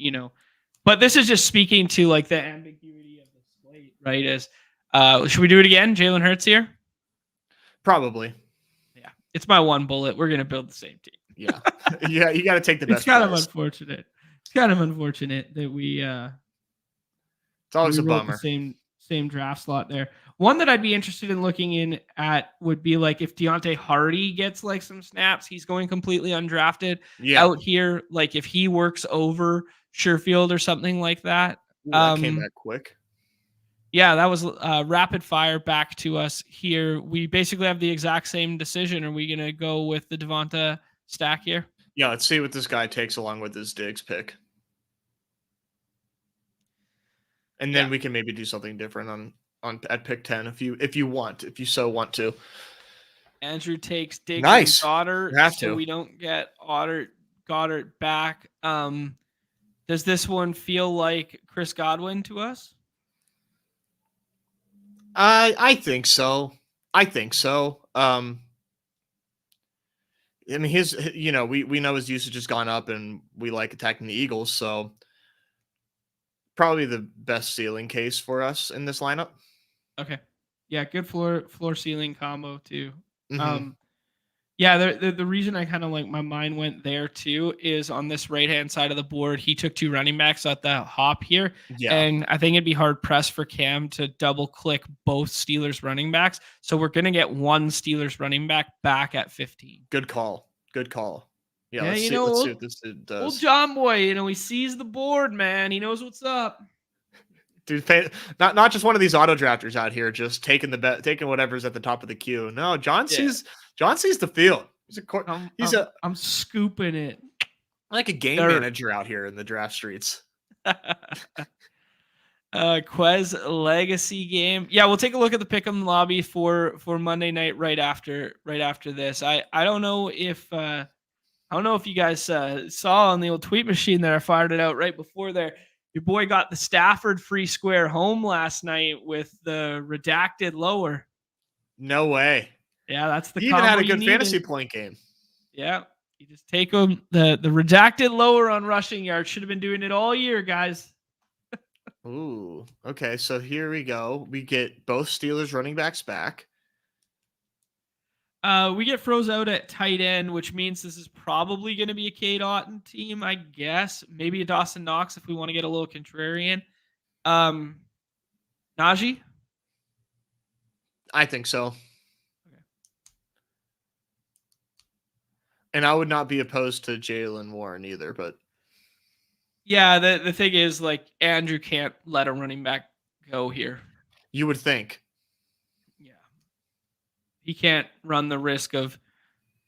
but this is just speaking to like the ambiguity of the slate, right? As should we do it again? Jalen Hurts here? Probably. Yeah, it's my one bullet. We're gonna build the same team. Yeah, yeah, you got to take the best. It's kind of unfortunate. It's kind of unfortunate that we. It's always a bummer. The same draft slot there. One that I'd be interested in looking in at would be like if Deontay Hardy gets like some snaps, he's going completely undrafted out here. Like if he works over Sherfield or something like that. Ooh, that came back quick. Yeah, that was rapid fire back to us here. We basically have the exact same decision. Are we going to go with the Devonta stack here? Yeah, let's see what this guy takes along with his Diggs pick. And then we can maybe do something different on at pick 10 if you so want to. Andrew takes Diggs nice. and Goddard. You have so to. We don't get Goddard back. Does this one feel like Chris Godwin to us? I think so. I mean, we know his usage has gone up, and we like attacking the Eagles, so probably the best ceiling case for us in this lineup. Okay, yeah, good floor ceiling combo too. Mm-hmm. Yeah, the reason I kind of like my mind went there too is on this right hand side of the board, he took 2 running backs at the hop here, and I think it'd be hard pressed for Cam to double click both Steelers running backs. So we're gonna get one Steelers running back at 15. Good call. Yeah, let's see what this does. Old John Boy, he sees the board, man. He knows what's up. Dude, not just one of these auto drafters out here just taking whatever's at the top of the queue. No, John sees the field. I'm scooping it. Like a game manager out here in the draft streets. Quez legacy game. Yeah, we'll take a look at the pick'em lobby for Monday night right after this. I don't know if how I don't know if you guys saw on the old tweet machine that I fired it out right before there. Your boy got the Stafford free square home last night with the redacted lower. No way. Yeah, that's the He even had combo a you good fantasy needed. point game. Yeah, you just take them. The redacted lower on rushing yards. Should have been doing it all year, guys. Ooh, okay. So here we go. We get both Steelers running backs back. We get froze out at tight end, which means this is probably going to be a Cade Otton team, I guess. Maybe a Dawson Knox if we want to get a little contrarian. Najee? I think so. Okay. And I would not be opposed to Jalen Warren either, but yeah, the thing is, like, Andrew can't let a running back go here. You would think. Yeah. He can't run the risk of,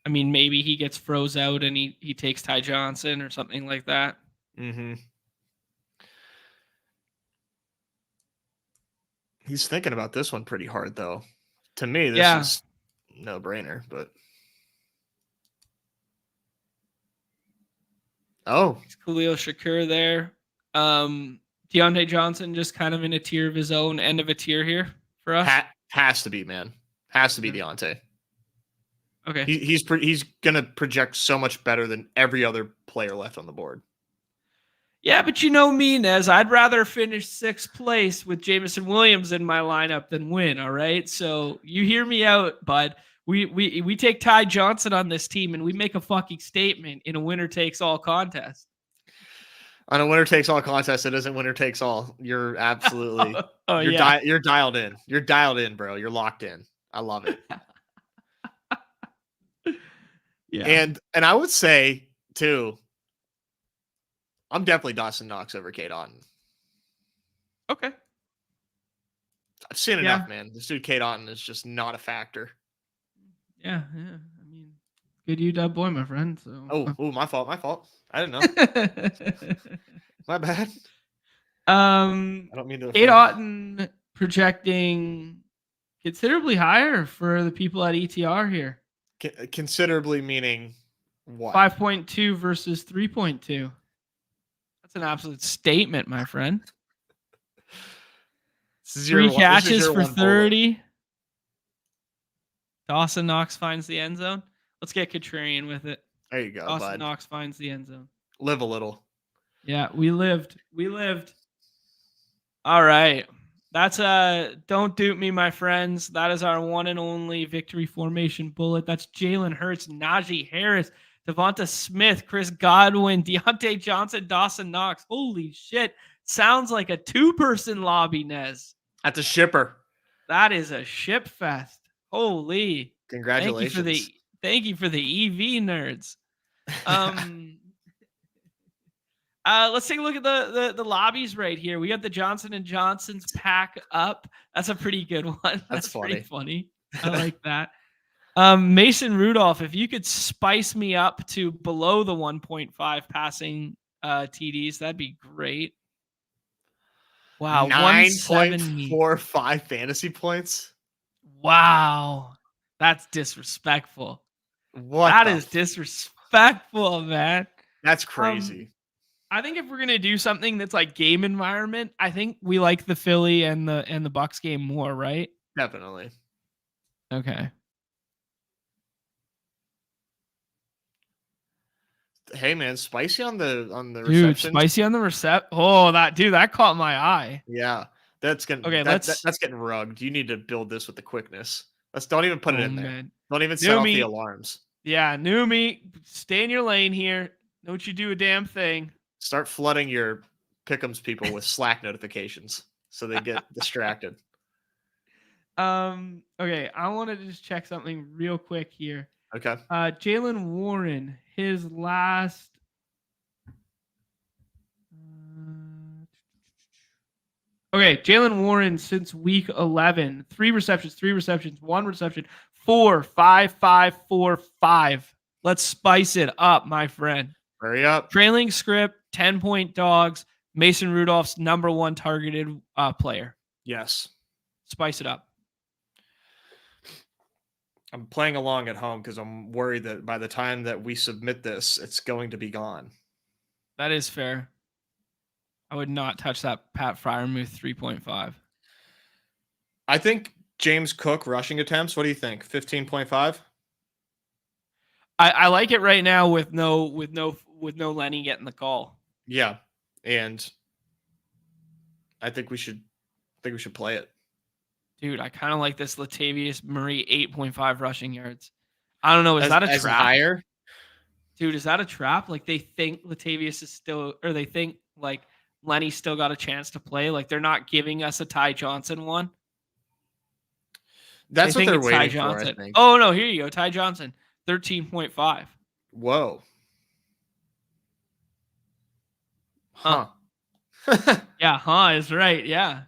I mean, maybe he gets froze out and he takes Ty Johnson or something like that. Mm-hmm. He's thinking about this one pretty hard, though. To me, this is no brainer, but. Oh. It's Khalil Shakur there. Deontay Johnson just kind of in a tier of his own, end of a tier here for us. Has to be, man. Has to be Deontay. Okay. He's going to project so much better than every other player left on the board. Yeah, but you know me, Nez. I'd rather finish 6th place with Jameson Williams in my lineup than win, all right? So you hear me out, bud. We take Ty Johnson on this team and we make a fucking statement in a winner-takes-all contest. On a winner-takes-all contest, it isn't winner-takes-all. You're absolutely you're dialed in. You're dialed in, bro. You're locked in. I love it. Yeah. And I would say, too, I'm definitely Dawson Knox over Cade Otton. Okay. I've seen enough, man. This dude, Cade Otton, is just not a factor. Yeah. I mean, good UW boy, my friend. So. Oh, my fault. I didn't know. My bad. I don't mean to. Cade Otton projecting considerably higher for the people at ETR here. Considerably meaning what? 5.2 versus 3.2. That's an absolute statement, my friend. 3 catches for 30. Bullet. Dawson Knox finds the end zone. Let's get contrarian with it. There you go, Dawson Knox finds the end zone. Live a little. Yeah, we lived. All right. That's don't dupe me, my friends. That is our one and only victory formation bullet. That's Jalen Hurts, Najee Harris, Devonta Smith, Chris Godwin, Deontay Johnson, Dawson Knox. Holy shit. Sounds like a 2-person lobby, Nez. That's a shipper. That is a ship fest. Holy. Congratulations. Thank you for the EV nerds. Let's take a look at the lobbies right here. We got the Johnson & Johnson's pack up. That's a pretty good one. That's pretty funny. I like that. Mason Rudolph, if you could spice me up to below the 1.5 passing TDs, that'd be great. Wow. 9.45 fantasy points. Wow. That's disrespectful. That is disrespectful, man. That's crazy. I think if we're gonna do something that's like game environment, I think we like the Philly and the Bucks game more, right? Definitely. Okay. Hey man, spicy on the dude, reception. Spicy on the recept. Oh, that caught my eye. Yeah, that's getting that's getting rugged. You need to build this with the quickness. Don't even put it in there. Man. Don't even set off the alarms. Yeah, Neumy, stay in your lane here. Don't you do a damn thing. Start flooding your Pick'ems people with Slack notifications so they get distracted. Okay, I want to just check something real quick here. Okay. Jalen Warren, his last. Okay, Jalen Warren since week 11, 3 receptions, 1 reception, 4, 5, 5, 4, 5. Let's spice it up, my friend. Hurry up. Trailing script, 10-point dogs. Mason Rudolph's number 1 targeted player. Yes. Spice it up. I'm playing along at home because I'm worried that by the time that we submit this, it's going to be gone. That is fair. I would not touch that Pat Fryermuth 3.5. I think James Cook rushing attempts. What do you think? 15.5? I like it right now with no Lenny getting the call. Yeah. And I think we should play it. Dude, I kind of like this Latavius Murray 8.5 rushing yards. I don't know. Is that a as trap? higher? Dude, is that a trap? Like they think Latavius is still, or they think like Lenny still got a chance to play. Like they're not giving us a Ty Johnson one. That's They what think they're it's Ty waiting for, I Johnson. think. Oh no, here you go. Ty Johnson, 13.5. Whoa. Huh. Yeah, is right. Yeah.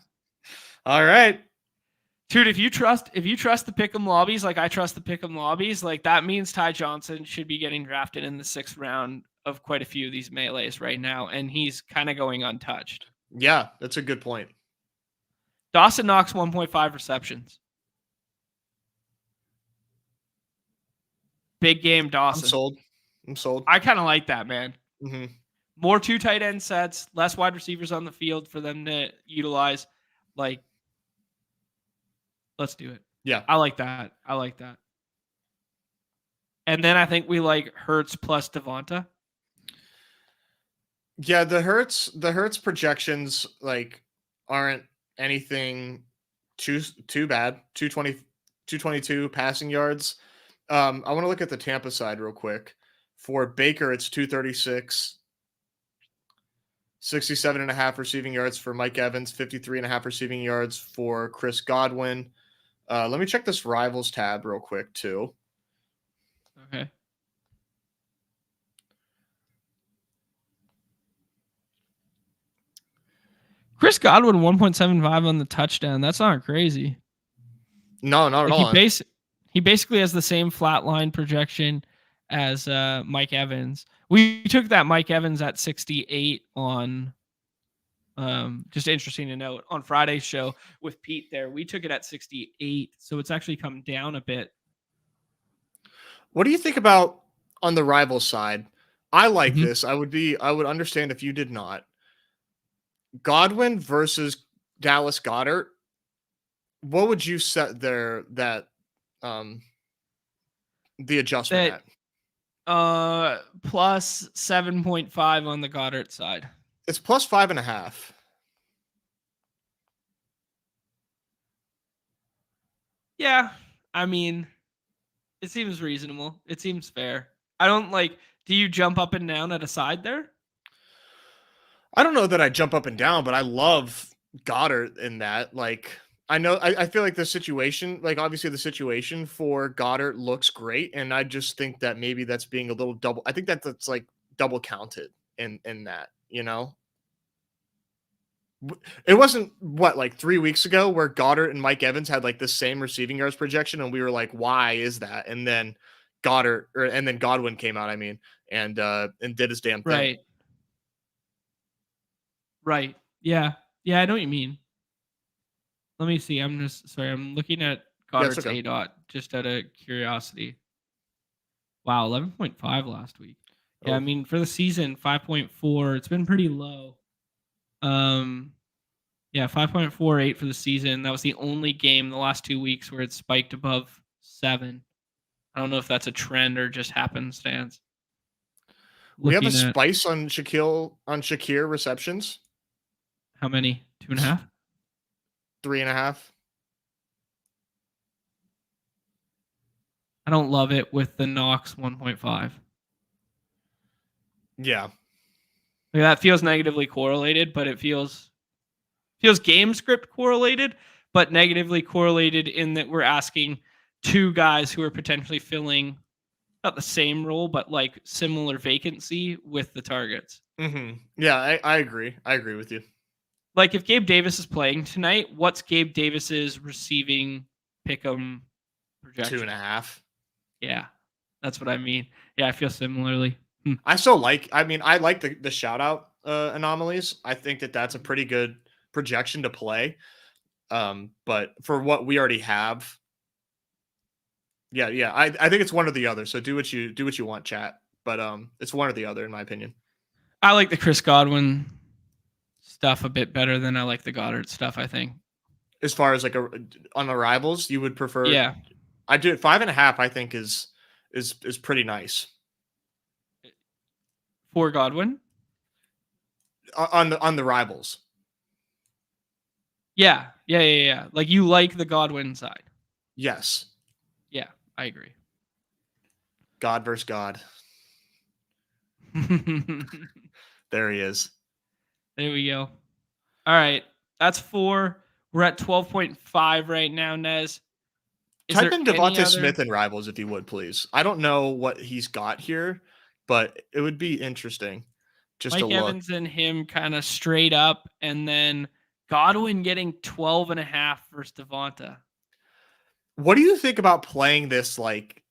All right. Dude, if you trust the pick'em lobbies, like I trust the pick'em lobbies, like that means Ty Johnson should be getting drafted in the 6th round of quite a few of these melees right now, and he's kind of going untouched. Yeah, that's a good point. Dawson Knox 1.5 receptions. Big game Dawson. I'm sold. I kind of like that, man. Mm-hmm. More 2 tight end sets, less wide receivers on the field for them to utilize. Like, let's do it. Yeah. I like that. And then I think we like Hurts plus Devonta. Yeah, the Hurts projections like aren't anything too bad. 222 passing yards. I want to look at the Tampa side real quick. For Baker, it's 236. 67.5 receiving yards for Mike Evans, 53.5 receiving yards for Chris Godwin. Let me check this Rivals tab real quick, too. Okay. Chris Godwin 1.75 on the touchdown. That's not crazy. No, not at all. He basically has the same flat line projection as Mike Evans. We took that Mike Evans at 68 on just interesting to note on Friday's show with Pete there. We took it at 68, so it's actually come down a bit. What do you think about on the rival side? I like this. I would understand if you did not. Godwin versus Dallas Goedert. What would you set there the adjustment at? Plus 7.5 on the Goddard side. It's plus 5.5. Yeah, I mean, it seems reasonable. It seems fair. I don't like. Do you jump up and down at a side there? I don't know that I jump up and down, but I love Goddard in that. Like, I feel like the situation, like obviously the situation for Goddard looks great, and I just think that maybe that's being a little double. I think that's like double counted in that, you know. It wasn't like 3 weeks ago where Goddard and Mike Evans had like the same receiving yards projection, and we were like, why is that? And then Godwin came out, and did his damn thing. Right. Yeah. I know what you mean. Let me see. I'm looking at Goddard's A-dot just out of curiosity. Wow, 11.5 last week. Yeah, I mean, for the season, 5.4. It's been pretty low. Yeah, 5.48 for the season. That was the only game the last 2 weeks where it spiked above 7. I don't know if that's a trend or just happenstance. We have a spice on Shakir receptions. How many? 2.5? 3.5. I don't love it with the Knox 1.5. Yeah. Like, that feels negatively correlated, but it feels game script correlated, but negatively correlated in that we're asking 2 guys who are potentially filling not the same role, but like similar vacancy with the targets. Mm-hmm. Yeah, I agree. I agree with you. Like if Gabe Davis is playing tonight, what's Gabe Davis's receiving pick'em projection? 2.5. Yeah, that's what I mean. Yeah, I feel similarly. I still like. I like the shout out anomalies. I think that's a pretty good projection to play. But for what we already have, Yeah. I think it's one or the other. So do what you want, chat. But it's one or the other in my opinion. I like the Chris Godwin stuff a bit better than I like the Goddard stuff, I think. As far as like on arrivals, you would prefer. Yeah. I do it 5.5. I think is pretty nice For Godwin? on the rivals. Yeah. Like you like the Godwin side. Yes. Yeah, I agree. God versus God. There he is. There we go. All right. That's 4. We're at 12.5 right now, Nez. Type in Devontae Smith in rivals if you would, please. I don't know what he's got here, but it would be interesting just Mike to look. Evans and him kind of straight up, and then Godwin getting 12.5 versus Devonta. What do you think about playing this? Like,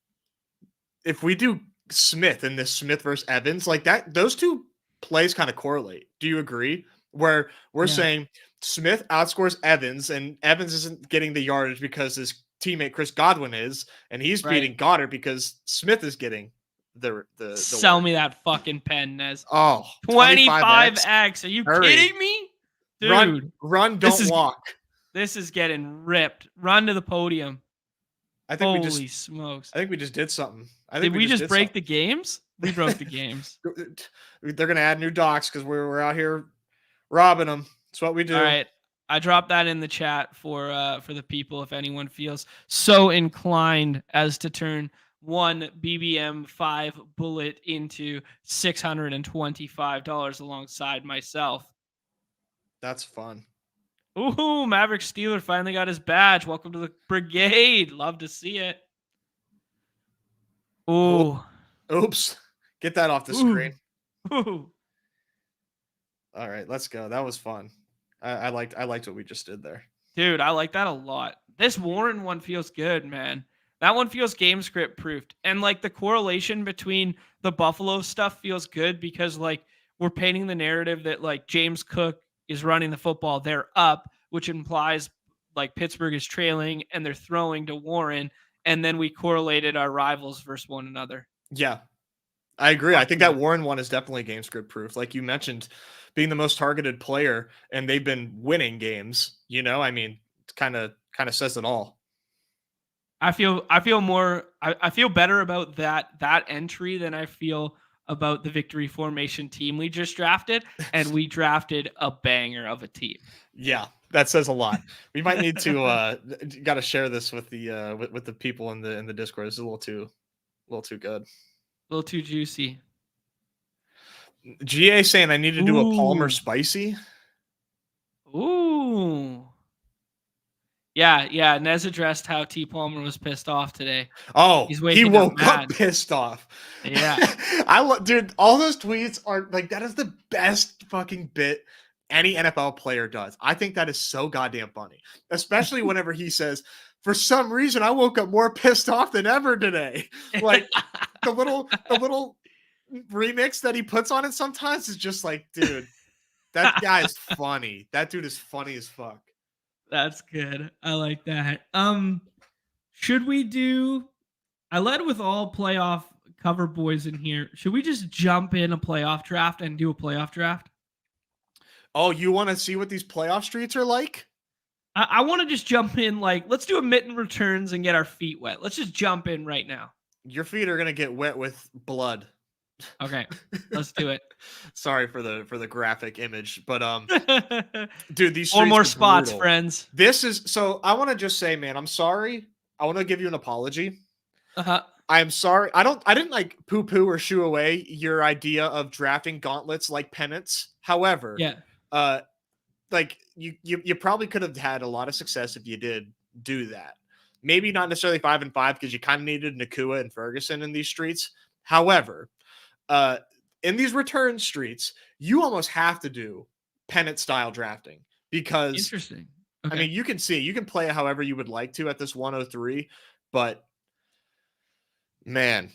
if we do Smith and this Smith versus Evans, like that, those two plays kind of correlate. Do you agree? Where we're saying Smith outscores Evans, and Evans isn't getting the yardage because his teammate Chris Godwin is, and he's beating Goddard because Smith is getting the Sell me that fucking pen, Nez. Oh, 25x. Are you kidding me? Dude. Run, don't walk. This is getting ripped. Run to the podium. I think Holy smokes. I think we just did something. Did we just break the games? We broke the games. They're going to add new docs because we're out here robbing them. That's what we do. All right. I dropped that in the chat for the people if anyone feels so inclined as to turn one BBM 5 bullet into $625 alongside myself. That's fun. Ooh, Maverick Steeler finally got his badge. Welcome to the brigade. Love to see it. Ooh. Oops. Get that off the screen. Ooh. All right, let's go. That was fun. I liked what we just did there. Dude, I like that a lot. This Warren one feels good, man. That one feels game script proofed. And like the correlation between the Buffalo stuff feels good because like we're painting the narrative that like James Cook is running the football. They're up, which implies like Pittsburgh is trailing and they're throwing to Warren. And then we correlated our rivals versus one another. Yeah, I agree. I think that Warren one is definitely game script proof. Like you mentioned, being the most targeted player and they've been winning games, you know, I mean, it kind of says it all. I feel better about that entry than I feel about the victory formation team we just drafted, and we drafted a banger of a team. Yeah, that says a lot. We might need to got to share this with the with the people in the Discord. It's a little too good. A little too juicy. GA saying I need to do a Palmer spicy. Ooh. Yeah. Nez addressed how T. Palmer was pissed off today. Oh, he woke up pissed off. Yeah. Dude, all those tweets are like, that is the best fucking bit any NFL player does. I think that is so goddamn funny, especially whenever he says, for some reason, I woke up more pissed off than ever today. Like the little remix that he puts on it sometimes is just like, dude, that guy is funny. That dude is funny as fuck. That's good. I like that. Should we do? I led with all playoff cover boys in here. Should we just jump in a playoff draft and do a playoff draft? Oh, you want to see what these playoff streets are like? I want to just jump in. Like, let's do a mitten returns and get our feet wet. Let's just jump in right now. Your feet are gonna get wet with blood. Okay, let's do it. Sorry for the graphic image, but dude, these 4 more spots, brutal. friends. This is so. I want to just say, man, I'm sorry. I want to give you an apology. I'm sorry. I didn't like poo-poo or shoo away your idea of drafting gauntlets like pennants. However, like you probably could have had a lot of success if you did do that. Maybe not necessarily 5 and 5 because you kind of needed Nakua and Ferguson in these streets. However, in these return streets, you almost have to do pennant style drafting because interesting. Okay. I mean, you can play it however you would like to at this 103, but man,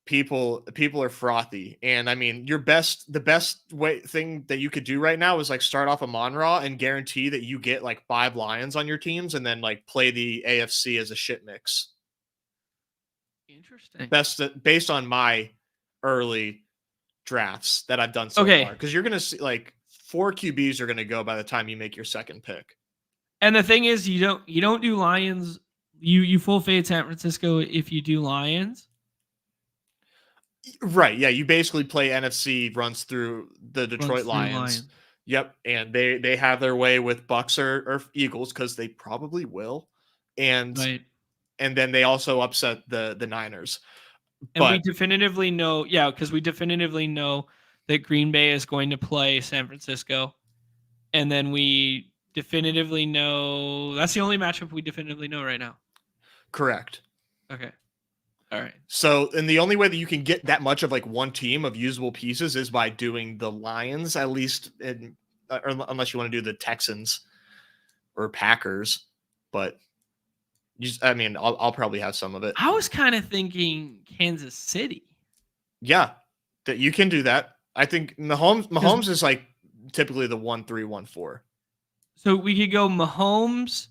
people are frothy. And I mean, the best thing that you could do right now is like start off a Monra and guarantee that you get like 5 Lions on your teams and then like play the AFC as a shit mix. Interesting. Based on my early drafts that I've done so far, because you're gonna see like 4 QBs are gonna go by the time you make your second pick. And the thing is, you don't do Lions. You full fade San Francisco if you do Lions. Right. Yeah. You basically play NFC runs through the Detroit Runs through Lions. Lions. Yep. And they have their way with Bucks or Eagles because they probably will. And Right. and then they also upset the Niners. And we But definitively know, because we definitively know that Green Bay is going to play San Francisco. And then we definitively know that's the only matchup we definitively know right now. correct. Okay. All right. So, and the only way that you can get that much of like one team of usable pieces is by doing the Lions, at least, or unless you want to do the Texans or Packers. But I mean, I'll probably have some of it. I was kind of thinking Kansas City. Yeah, that you can do that. I think Mahomes is like typically the 1-3-1-4. So we could go Mahomes,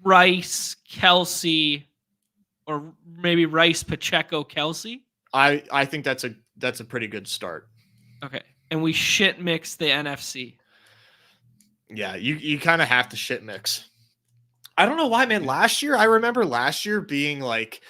Rice, Kelsey, or maybe Rice, Pacheco, Kelsey. I think that's a pretty good start. Okay. And we shit mix the NFC. Yeah, you kind of have to shit mix. I don't know why, man. I remember last year being like,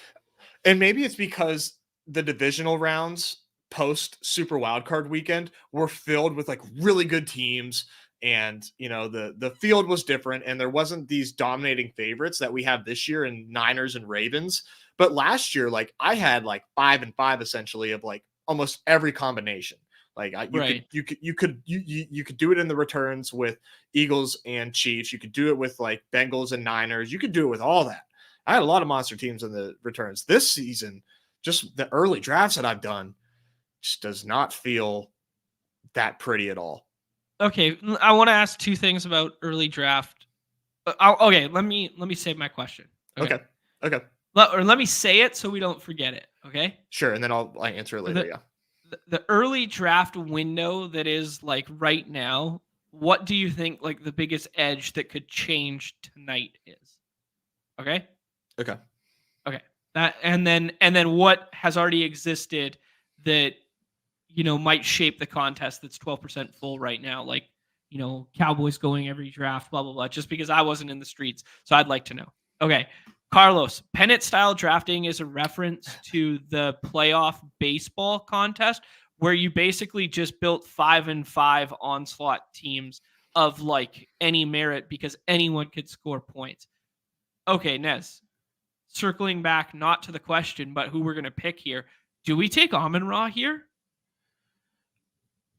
and maybe it's because the divisional rounds post Super Wildcard weekend were filled with like really good teams, and the field was different, and there wasn't these dominating favorites that we have this year in Niners and Ravens. But last year, like I had like 5 and 5 essentially of like almost every combination. Like you could do it in the returns with Eagles and Chiefs. You could do it with like Bengals and Niners. You could do it with all that. I had a lot of monster teams in the returns this season. Just the early drafts that I've done just does not feel that pretty at all. Okay, I want to ask 2 things about early draft. Okay, let me save my question. Okay. Let me say it so we don't forget it. Okay. Sure, and then I'll answer it later. The early draft window that is like right now. What do you think like the biggest edge that could change tonight is? Okay. Okay. That and then what has already existed that might shape the contest that's 12% full right now, like Cowboys going every draft, blah blah blah, just because I wasn't in the streets, so I'd like to know. Okay, Carlos, pennant style drafting is a reference to the playoff baseball contest where you basically just built 5 and 5 onslaught teams of like any merit because anyone could score points. Okay, Nez, circling back not to the question, but who we're going to pick here. Do we take Amon-Ra here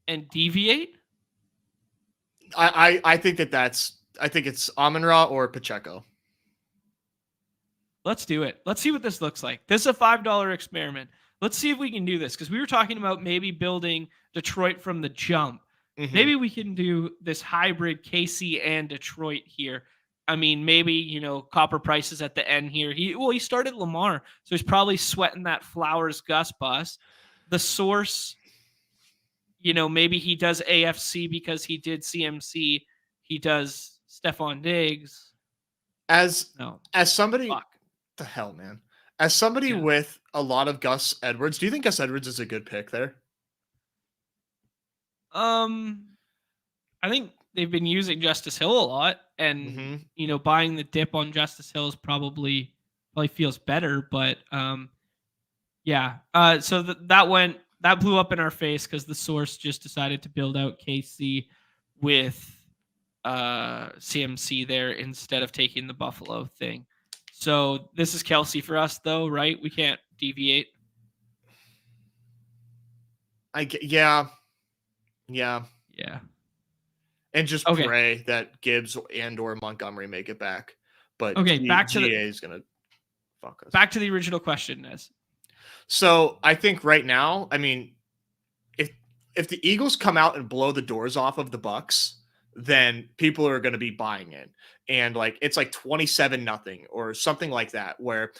and deviate? I think I think it's Amon-Ra or Pacheco. Let's do it. Let's see what this looks like. This is a $5 experiment. Let's see if we can do this because we were talking about maybe building Detroit from the jump. Mm-hmm. Maybe we can do this hybrid KC and Detroit here. I mean, maybe, Copper Price is at the end here. He started Lamar, so he's probably sweating that Flowers Gus bus. The source, maybe he does AFC because he did CMC. He does Stephon Diggs. As somebody, fuck. The hell, man. As somebody with a lot of Gus Edwards, do you think Gus Edwards is a good pick there? I think they've been using Justice Hill a lot, and buying the dip on Justice Hill is probably feels better. But so that blew up in our face because the source just decided to build out KC with CMC there instead of taking the Buffalo thing. So this is Kelsey for us, though, right? We can't deviate. Yeah. And just Okay. pray that Gibbs and or Montgomery make it back. But back to GA is gonna fuck us. Back to the original question, Nez. So I think right now, I mean, if the Eagles come out and blow the doors off of the Bucks, then people are going to be buying in, and like it's like 27-0 or something like that, where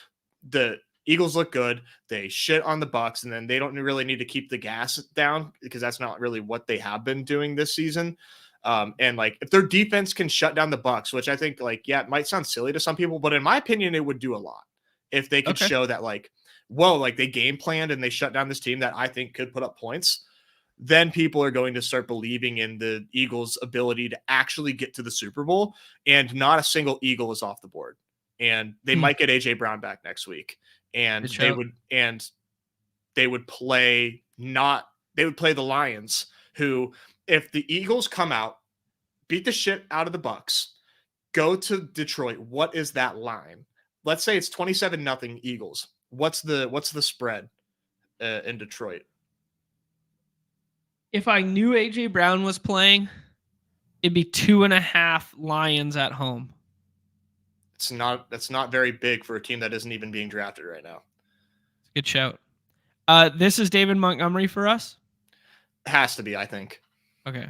the Eagles look good, they shit on the Bucks, and then they don't really need to keep the gas down because that's not really what they have been doing this season. And like if their defense can shut down the Bucks, which I think like it might sound silly to some people, but in my opinion, it would do a lot if they could show that like whoa, like they game planned and they shut down this team that I think could put up points, then people are going to start believing in the Eagles' ability to actually get to the Super Bowl, and not a single Eagle is off the board. And they might get AJ Brown back next week, and they would play the Lions, who, if the Eagles come out, beat the shit out of the Bucks, go to Detroit, what is that line? Let's say it's 27-0 Eagles. What's the spread in Detroit? If I knew AJ Brown was playing, it'd be 2.5 Lions at home. That's not very big for a team that isn't even being drafted right now. Good shout. This is David Montgomery for us. Has to be, I think. Okay.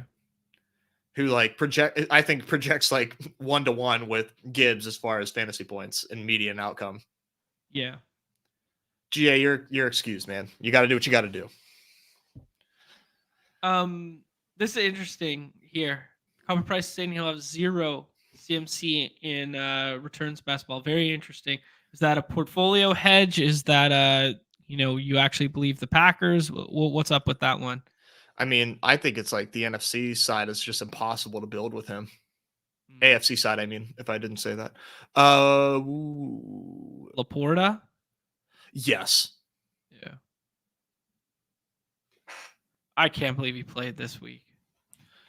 Who projects like 1-to-1 with Gibbs as far as fantasy points and median outcome. Yeah. GA, you're excused, man. You got to do what you got to do. This is interesting here. Copper Price saying he'll have 0 CMC in returns basketball. Very interesting. Is that a portfolio hedge? Is that you actually believe the Packers? What's up with that one? I mean, I think it's like the NFC side is just impossible to build with him. AFC side, I mean, if I didn't say that. Laporta? Yes. Yeah. I can't believe he played this week.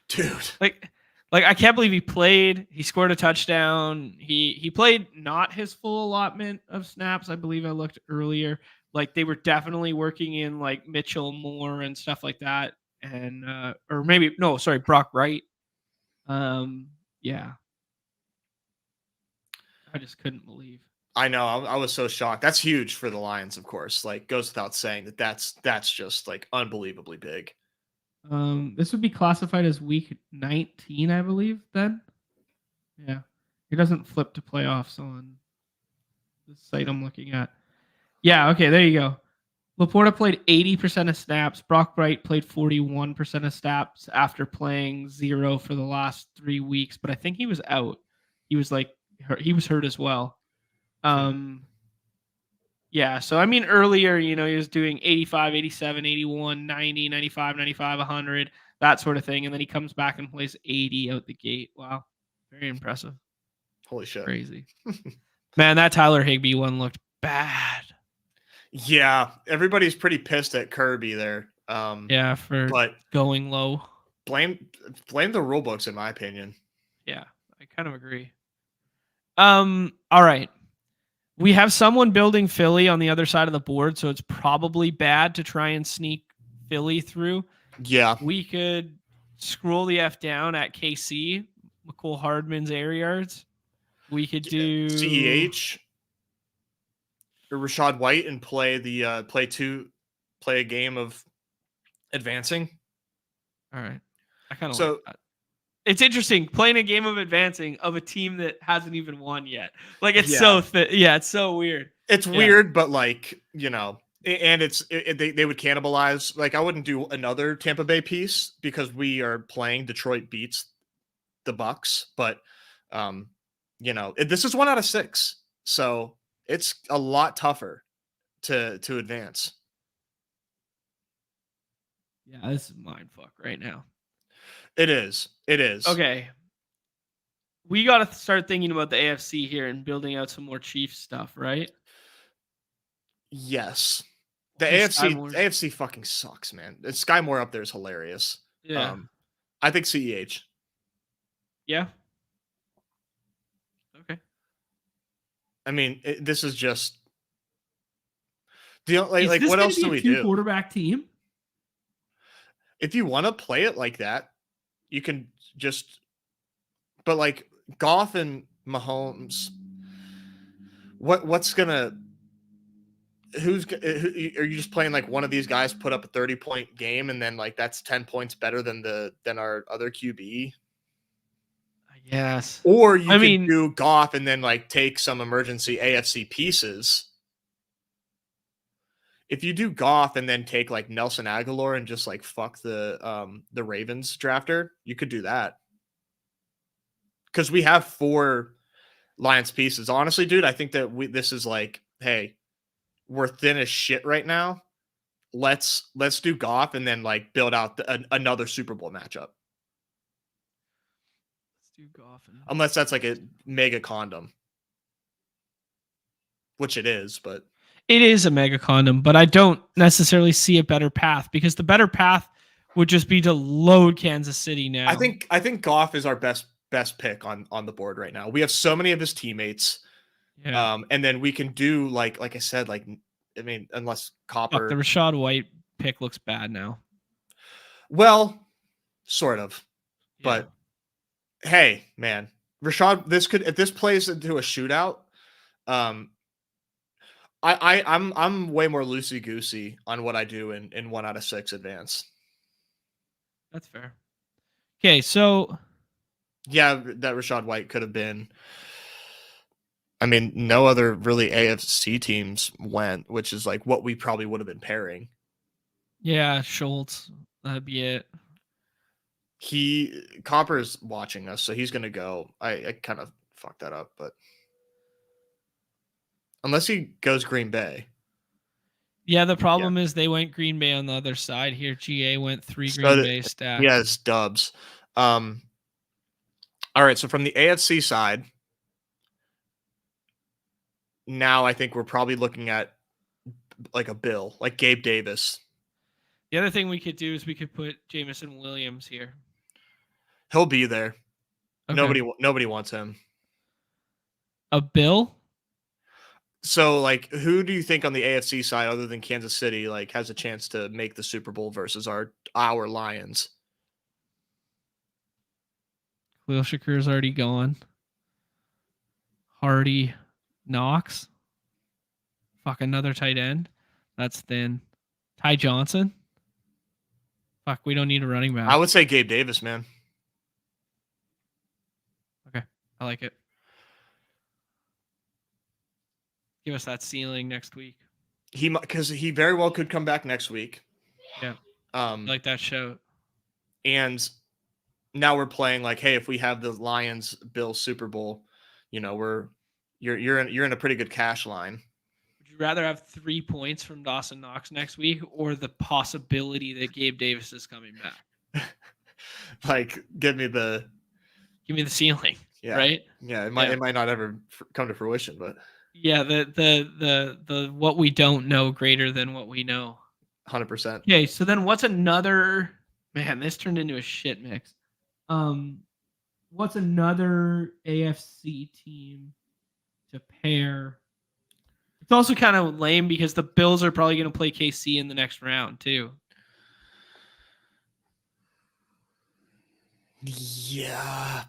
Dude. Like I can't believe he played. He scored a touchdown. He played not his full allotment of snaps. I believe I looked earlier. Like they were definitely working in like Mitchell Moore and stuff like that. And Brock Wright. Yeah. I just couldn't believe. I know. I was so shocked. That's huge for the Lions, of course. Like, goes without saying that's just like unbelievably big. This would be classified as week 19, I believe, then. Yeah. It doesn't flip to playoffs on the site I'm looking at. Yeah, okay, there you go. Laporta played 80% of snaps. Brock Wright played 41% of snaps after playing 0 for the last 3 weeks, but I think he was out. He was hurt as well. Yeah, so I mean earlier, he was doing 85, 87, 81, 90, 95, 95, 100, that sort of thing, and then he comes back and plays 80 out the gate. Wow. Very impressive. Holy shit. Crazy. Man, that Tyler Higbee one looked bad. Yeah, everybody's pretty pissed at Kirby there. For going low. Blame the rule books, in my opinion. Yeah, I kind of agree. All right. We have someone building Philly on the other side of the board, so it's probably bad to try and sneak Philly through. Yeah. We could scroll the F down at KC, McCole Hardman's air yards. We could do CEH or Rashad White and play a game of advancing. All right. I kind of like that. It's interesting playing a game of advancing of a team that hasn't even won yet. Like it's so it's so weird. It's weird, but like, and they would cannibalize. Like I wouldn't do another Tampa Bay piece because we are playing Detroit beats the Bucks, but this is 1 out of 6. So it's a lot tougher to advance. Yeah, this is mindfuck right now. It is. Okay. We got to start thinking about the AFC here and building out some more Chiefs stuff, right? Yes. The AFC fucking sucks, man. Sky Moore up there is hilarious. Yeah. I think CEH. Yeah. Okay. I mean, this is just what else do we do? Quarterback team. If you want to play it like that, you can just. But like Goff and Mahomes, what's gonna? Are you just playing like one of these guys put up a 30-point game and then like that's 10 points better than our other QB? Yes. Or you can do Goff and then like take some emergency AFC pieces. If you do Goff and then take like Nelson Aguilar and just like fuck the Ravens drafter, you could do that. Because we have 4 Lions pieces. Honestly, dude, I think that this is like, hey, we're thin as shit right now. Let's do Goff and then like build out another Super Bowl matchup. Let's do Goff. Unless that's like a mega condom, which it is, but it is a mega condom. But I don't necessarily see a better path because the better path would just be to load Kansas City now. I think Goff is our best pick on the board right now. We have so many of his teammates. Yeah. And then we can do like I said, like I mean, unless Copper. Fuck, the Rachaad White pick looks bad now. Well, sort of. Yeah. But hey, man, Rachaad, if this plays into a shootout, I'm way more loosey goosey on what I do in 1 out of 6 advance. That's fair. Okay, so yeah, that Rachaad White could have been. I mean, no other really AFC teams went, which is like what we probably would have been pairing. Yeah, Schultz, that'd be it. Copper's watching us, so he's gonna go. I kind of fucked that up, but unless he goes Green Bay. Yeah, the problem is they went Green Bay on the other side here. GA went 3 Green Bay stacks. Yeah, it's dubs. All right, so from the AFC side, now I think we're probably looking at like a Bill, like Gabe Davis. The other thing we could do is we could put Jameson Williams here. He'll be there. Okay. Nobody wants him. A Bill? So, like, who do you think on the AFC side, other than Kansas City, like, has a chance to make the Super Bowl versus our Lions? Khalil Shakur's already gone. Hardy, Knox. Fuck, another tight end. That's thin. Ty Johnson. Fuck, we don't need a running back. I would say Gabe Davis, man. Okay, I like it. Give us that ceiling next week. Because he very well could come back next week. Yeah. I like that show. And now we're playing like, hey, if we have the Lions Bills Super Bowl, you know, you're in a pretty good cash line. Would you rather have 3 points from Dawson Knox next week or the possibility that Gabe Davis is coming back? Like, give me the ceiling. Yeah. Right? Yeah, it might not ever come to fruition, but yeah, the what we don't know greater than what we know. 100%. Okay, so then what's another? Man, this turned into a shit mix. What's another AFC team to pair? It's also kind of lame because the Bills are probably going to play KC in the next round too. Yeah.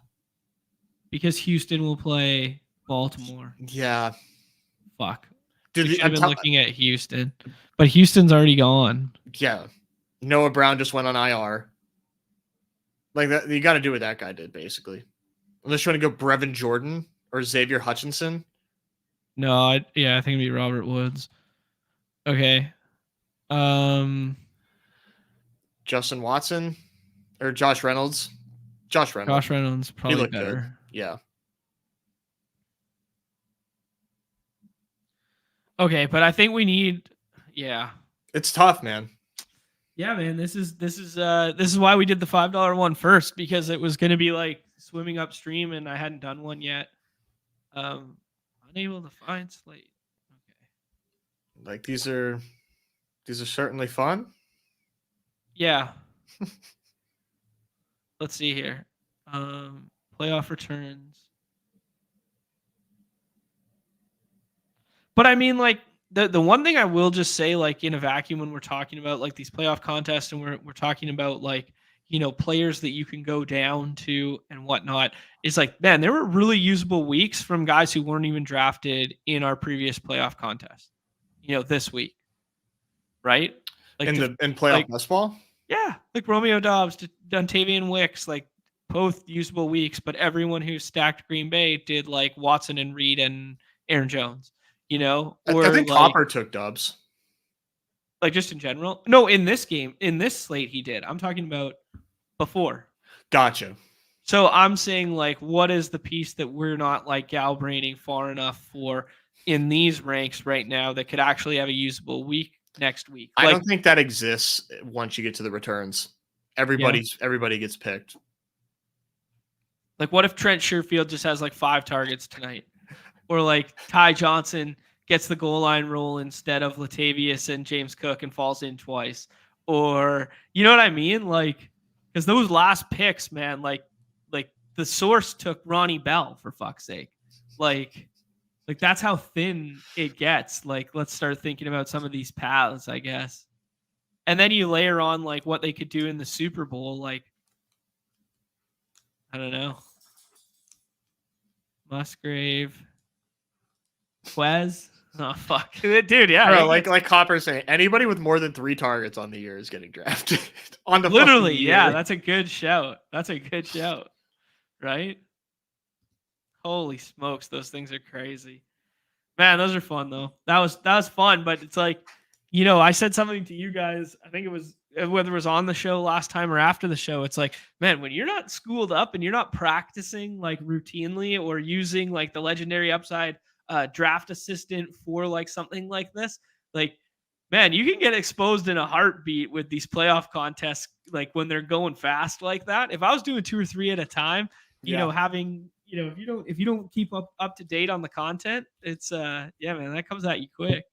Because Houston will play Baltimore. Yeah. Fuck. Dude, I've been looking at Houston, but Houston's already gone. Yeah. Noah Brown just went on IR. Like that, you got to do what that guy did, basically. Unless you want to go Brevin Jordan or Xavier Hutchinson. No, I think it'd be Robert Woods. Okay. Justin Watson or Josh Reynolds. Josh Reynolds probably better. Good. Yeah. Okay, but I think we need. Yeah. It's tough, man. Yeah, man. This is why we did the $5 one first, because it was going to be like swimming upstream, and I hadn't done one yet. Unable to find slate. Okay. Like these are certainly fun. Yeah. Let's see here. Playoff returns. But I mean, like the one thing I will just say, like in a vacuum, when we're talking about like these playoff contests and we're talking about like, you know, players that you can go down to and whatnot, is like, man, there were really usable weeks from guys who weren't even drafted in our previous playoff contest, you know, this week. Right? Like in playoff best ball? Yeah. Like Romeo Dobbs, Dontavian Wicks, like both usable weeks, but everyone who stacked Green Bay did like Watson and Reed and Aaron Jones, you know? Or I think like, Copper took Dobbs. Like just in general? No, in this game, in this slate he did. I'm talking about before. Gotcha. So I'm saying like, what is the piece that we're not like gal braining far enough for in these ranks right now that could actually have a usable week next week. I don't think that exists once you get to the returns. Yeah. Everybody gets picked. Like, what if Trent Sherfield just has like 5 targets tonight? Or like Ty Johnson gets the goal line roll instead of Latavius and James Cook and falls in twice. Or, you know what I mean? Like, because those last picks, man, like the source took Ronnie Bell, for fuck's sake. Like that's how thin it gets. Like, let's start thinking about some of these paths, I guess. And then you layer on like what they could do in the Super Bowl. Like, I don't know. Musgrave, Quez. Oh fuck, dude. Yeah, Bro, like Copper saying, anybody with more than 3 targets on the year is getting drafted on the literally. fucking year. Yeah, that's a good shout. Right? Holy smokes, those things are crazy. Man, those are fun though. That was fun, but it's like, I said something to you guys. I think it was whether it was on the show last time or after the show. It's like, man, when you're not schooled up and you're not practicing like routinely or using like the legendary upside draft assistant for like something like this, like, man, you can get exposed in a heartbeat with these playoff contests, like when they're going fast like that. If I was doing 2 or 3 at a time, having if you don't keep up to date on the content, it's man, that comes at you quick.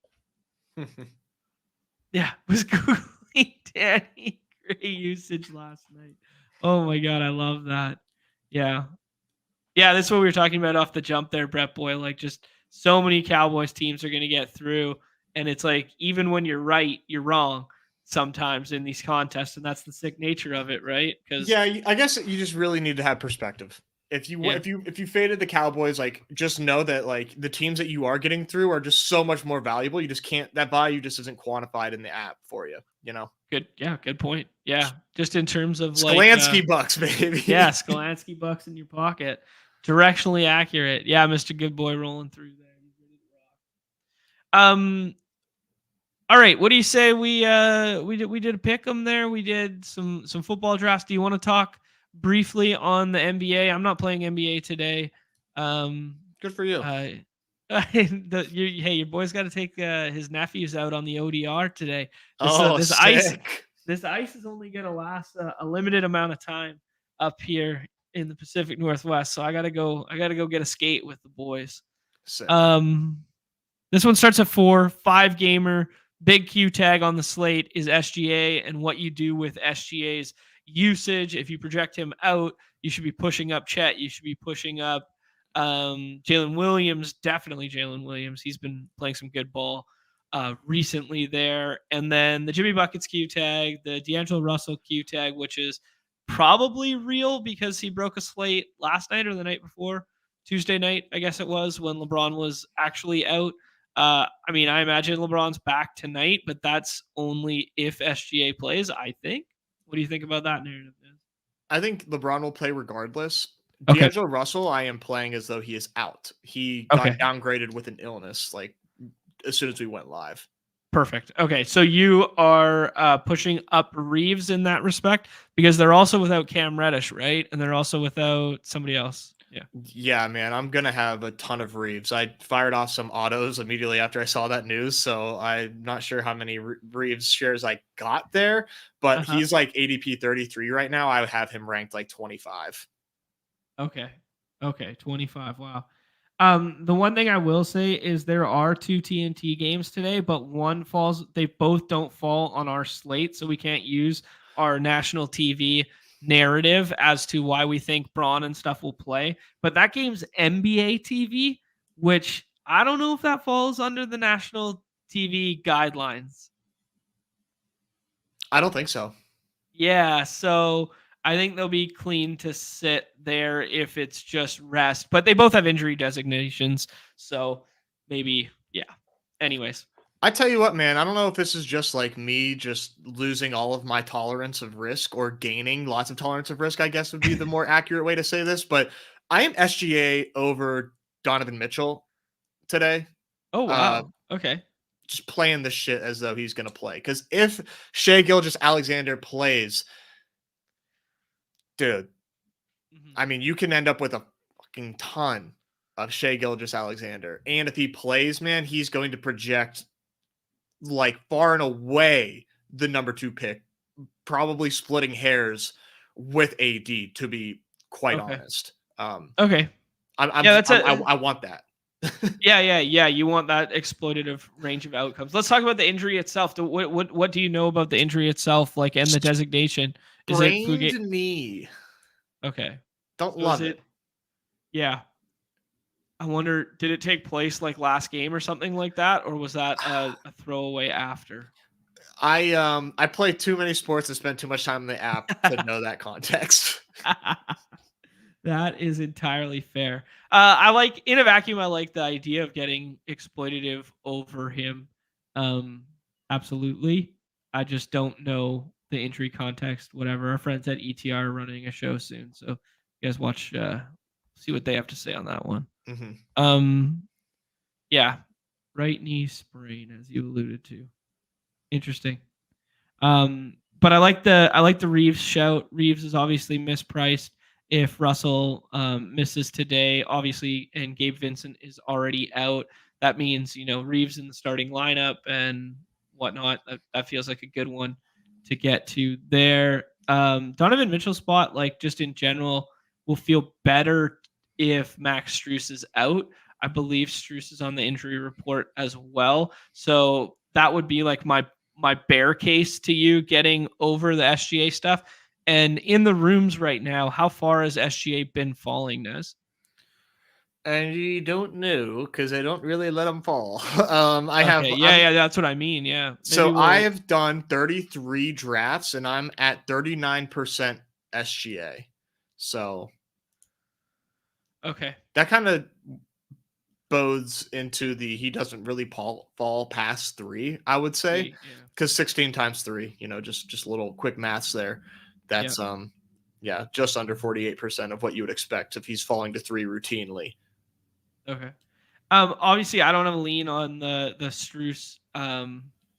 Yeah, was googling Danny Gray usage last night. Oh my god, I love that. Yeah, that's what we were talking about off the jump there, Brett Boy. Like, just so many Cowboys teams are going to get through, and it's like, even when you're right, you're wrong sometimes in these contests, and that's the sick nature of it, right? Because I guess you just really need to have perspective. If you faded the Cowboys, like, just know that like the teams that you are getting through are just so much more valuable. You just can't, that value just isn't quantified in the app for you. Good point. Yeah, just in terms of Skolansky bucks, baby. Yeah, Skolansky bucks in your pocket, directionally accurate. Yeah, Mr. Good Boy rolling through there. All right, what do you say we did a pick 'em there? We did some football drafts. Do you want to talk briefly on the NBA? I'm not playing NBA today. Good for you. Your boy's got to take his nephews out on the ODR today. This sick. This ice is only going to last a limited amount of time up here in the Pacific Northwest. So I gotta go get a skate with the boys. Sick. This one starts at 4, 5 gamer. Big Q tag on the slate is SGA, and what you do with SGA's usage. If you project him out, you should be pushing up Chet. You should be pushing up Jalen Williams. Definitely Jalen Williams. He's been playing some good ball recently there. And then the Jimmy Buckets Q tag, the D'Angelo Russell Q tag, which is probably real because he broke a slate last night or the night before. Tuesday night, I guess it was, when LeBron was actually out. I imagine LeBron's back tonight, but that's only if SGA plays, I think. What do you think about that narrative? I think LeBron will play regardless. Okay. D'Angelo Russell, I am playing as though he is out. He got downgraded with an illness, like, as soon as we went live. Perfect. Okay, so you are pushing up Reeves in that respect because they're also without Cam Reddish, right? And they're also without somebody else. Yeah, man, I'm going to have a ton of Reeves. I fired off some autos immediately after I saw that news, so I'm not sure how many Reeves shares I got there, but he's like ADP 33 right now. I would have him ranked like 25. Okay, 25. Wow. The one thing I will say is there are 2 TNT games today, but one falls. They both don't fall on our slate, so we can't use our national TV narrative as to why we think Braun and stuff will play. But that game's NBA TV, which I don't know if that falls under the national TV guidelines. I don't think so. Yeah, so I think they'll be clean to sit there if it's just rest. But they both have injury designations, so maybe, yeah. Anyways. I tell you what, man, I don't know if this is just like me just losing all of my tolerance of risk or gaining lots of tolerance of risk, I guess would be the more accurate way to say this. But I am SGA over Donovan Mitchell today. Oh, wow. Okay. Just playing this shit as though he's going to play. Because if Shai Gilgeous-Alexander plays, dude, I mean, you can end up with a fucking ton of Shea Gilgeous-Alexander. And if he plays, man, he's going to project like far and away the number 2 pick, probably splitting hairs with AD, to be quite Okay. honest. Okay. I'm, Yeah, that's I want that. yeah. You want that exploitative range of outcomes. Let's talk about the injury itself. What do you know about the injury itself, like, and the designation? Is it Sprained Fugate? knee. Okay. Don't So is love it. it? Yeah. I wonder, did it take place like last game or something like that, or was that a throwaway after? I play too many sports and spend too much time in the app to know that context. That is entirely fair. I like, in a vacuum, I like the idea of getting exploitative over him. Um, Absolutely. I just don't know the injury context. Whatever. Our friends at ETR are running a show soon, so you guys watch. See what they have to say on that one. Mm-hmm. Yeah, right knee sprain, as you alluded to. Interesting. But I like the Reeves shout. Reeves is obviously mispriced. If Russell misses today, obviously, and Gabe Vincent is already out, that means Reeves in the starting lineup and whatnot. That feels like a good one to get to there. Donovan Mitchell spot, like, just in general, will feel better if Max Strus is out. I believe Strus is on the injury report as well, so that would be like my bear case to you getting over the SGA stuff. And in the rooms right now, how far has SGA been falling, Nez? And you don't know because I don't really let them fall. Okay, yeah, that's what I mean. Yeah, maybe So I we'll. have done 33 drafts and I'm at 39% SGA. So Okay, that kind of bodes into he doesn't really fall past 3, I would say, yeah, because 16 times 3, just a little quick maths there. That's yeah. yeah, just under 48% of what you would expect if he's falling to 3 routinely. Okay. Obviously, I don't have a lean on the Strus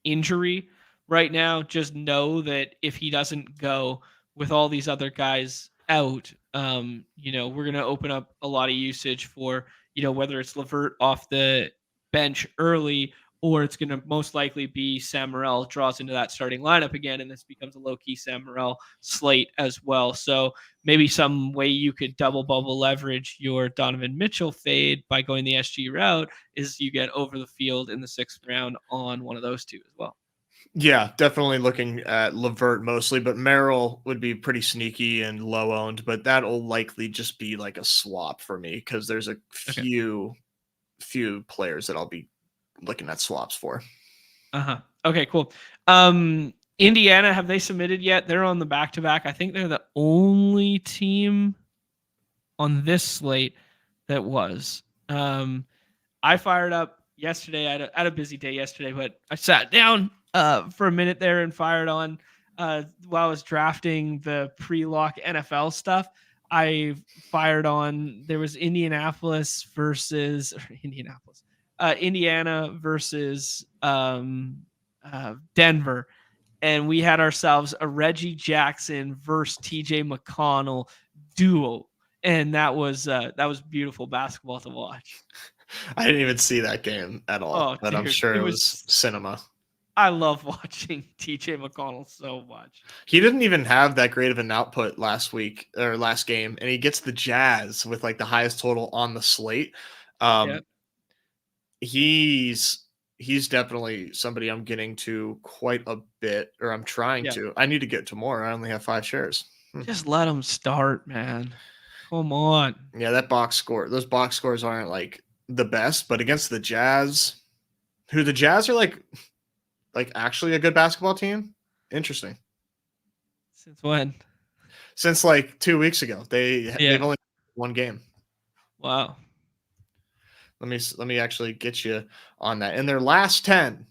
injury right now. Just know that if he doesn't go with all these other guys out, we're gonna open up a lot of usage for whether it's Levert off the bench early, or it's gonna most likely be Sam Morril draws into that starting lineup again, and this becomes a low key Sam Morril slate as well. So maybe some way you could double bubble leverage your Donovan Mitchell fade by going the SG route is you get over the field in the 6th round on one of those two as well. Yeah, definitely looking at Levert mostly, but Merrill would be pretty sneaky and low owned, but that'll likely just be like a swap for me because there's a Okay. few players that I'll be looking at swaps for. Okay, cool. Indiana, have they submitted yet? They're on the back-to-back. I think they're the only team on this slate that was. I fired up yesterday. I had a busy day yesterday, but I sat down for a minute there and fired on while I was drafting the pre-lock NFL stuff. I fired on. There was Indiana versus Denver, and we had ourselves a Reggie Jackson versus TJ McConnell duo, and that was beautiful basketball to watch. I didn't even see that game at all, Oh, but I'm dude, sure it it was was. cinema. I love watching TJ McConnell so much. He didn't even have that great of an output last week or last game, and he gets the Jazz with like the highest total on the slate. Yeah. He's definitely somebody I'm getting to quite a bit, or I'm trying Yeah. to. I need to get to more. I only have 5 shares. Just let him start, man. Come on. Yeah, those box scores aren't like the best, but against the Jazz, who the Jazz are like actually a good basketball team. Interesting. Since when? Since like 2 weeks ago, they've Yeah. only one game. Wow. Let me actually get you on that. In their last 10,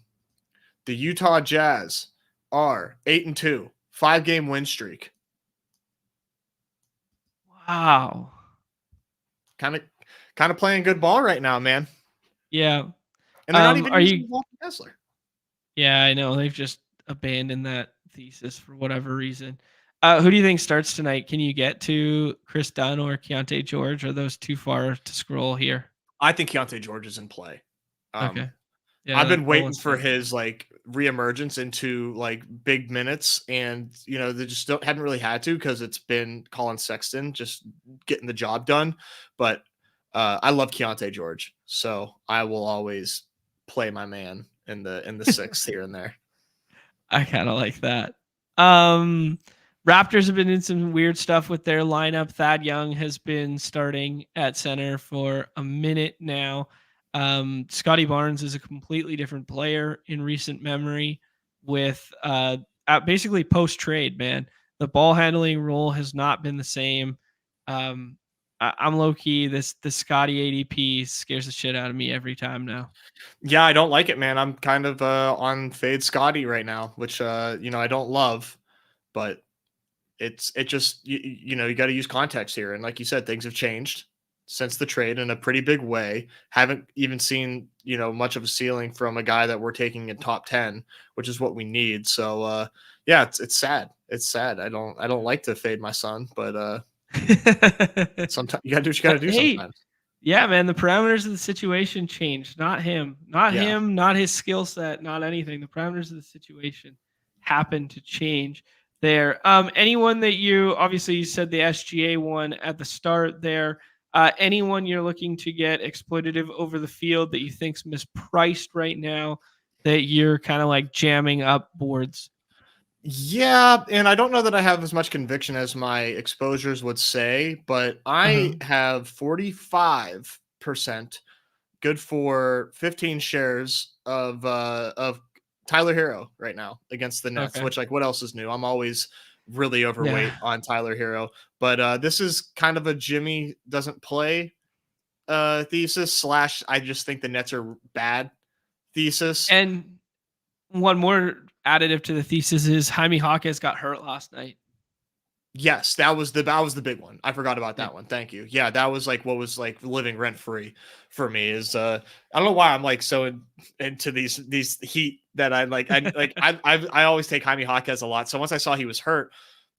the Utah Jazz are 8-2, 5-game win streak. Wow. Kind of playing good ball right now, man. Yeah. And they're not even Are using you? Walker Kessler. Yeah, I know they've just abandoned that thesis for whatever reason. Who do you think starts tonight? Can you get to Chris Dunn or Keontae George? Are those too far to scroll here? I think Keontae George is in play. Okay. I've Yeah, been no waiting one's for saying that. his like reemergence into like big minutes, and they just haven't really had to because it's been Colin Sexton just getting the job done. But I love Keontae George, so I will always play my man in the sixth here and there. I kind of like that. Um, Raptors have been in some weird stuff with their lineup. Thad Young has been starting at center for a minute now. Scotty Barnes is a completely different player in recent memory with basically post trade, man. The ball handling role has not been the same. I'm low key. The Scotty ADP scares the shit out of me every time now. Yeah, I don't like it, man. I'm kind of on fade Scotty right now, which I don't love, but it just you got to use context here, and like you said, things have changed since the trade in a pretty big way. Haven't even seen much of a ceiling from a guy that we're taking in top 10, which is what we need. So yeah, it's sad. It's sad. I don't like to fade my son, but sometimes you gotta do what you gotta do Hey, sometimes. yeah, man, the parameters of the situation changed. Not him. Not Yeah. him, not his skill set, not anything. The parameters of the situation happened to change there. Anyone that obviously you said the SGA one at the start there. Anyone you're looking to get exploitative over the field that you think's mispriced right now that you're kind of like jamming up boards? Yeah, and I don't know that I have as much conviction as my exposures would say, but Uh-huh. I have 45% good for 15 shares of Tyler Hero right now against the Nets, Okay. which like what else is new? I'm always really Yeah. overweight on Tyler Hero, but this is kind of a Jimmy doesn't play thesis slash I just think the Nets are bad thesis. And one more additive to the thesis is Jaime Hawkins got hurt last night. Yes, that was the big one. I forgot about Yeah. that one. Thank you. Yeah, that was like what was like living rent free for me is I don't know why I'm like so into these heat that I always take Jaime Jaquez a lot. So once I saw he was hurt,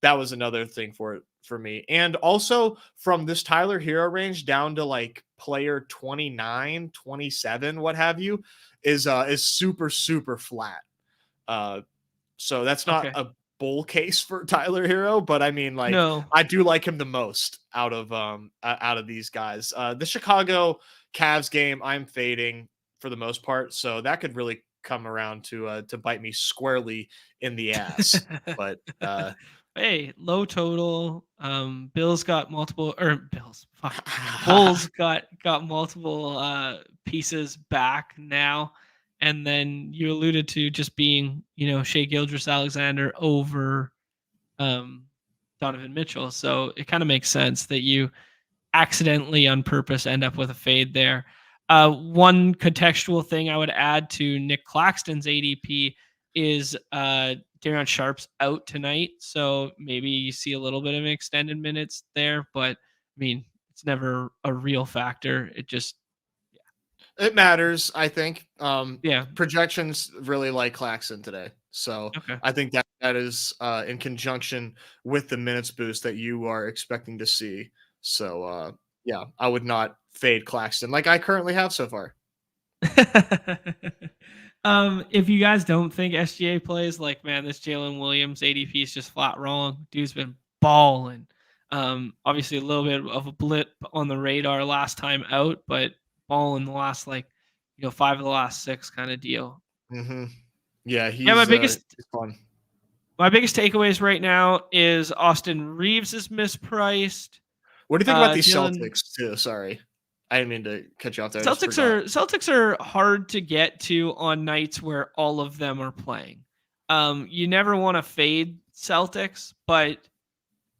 that was another thing for me. And also from this Tyler Hero range down to like player 29, 27, what have you, is super super flat. Uh so that's not Okay. a bull case for Tyler Hero, but I mean, like, No. I do like him the most out of these guys. The Chicago Cavs game, I'm fading for the most part, so that could really come around to bite me squarely in the ass. But Hey, low total. Bills got multiple or Bills. Fuck. Bulls got multiple pieces back now. And then you alluded to just being, Shea Gildress Alexander over um Donovan Mitchell. So it kind of makes sense that you accidentally on purpose end up with a fade there. One contextual thing I would add to Nick Claxton's ADP is Darion Sharp's out tonight, so maybe you see a little bit of extended minutes there, but I mean it's never a real factor. It just it matters, I think. yeah. Projections really like Claxton today. So Okay. I think that is in conjunction with the minutes boost that you are expecting to see. So yeah, I would not fade Claxton like I currently have so far. If you guys don't think SGA plays, like man, this Jalen Williams ADP is just flat wrong. Dude's been balling. Obviously a little bit of a blip on the radar last time out, but balling the last 5 of the last 6 kind of deal. Hmm. Yeah, Yeah, he's fun. my biggest takeaways right now is Austin Reeves is mispriced. What do you think about these Jalen Celtics too? Sorry, I didn't mean to cut you off there. I just Celtics forgot. are Celtics are hard to get to on nights where all of them are playing. You never want to fade Celtics, but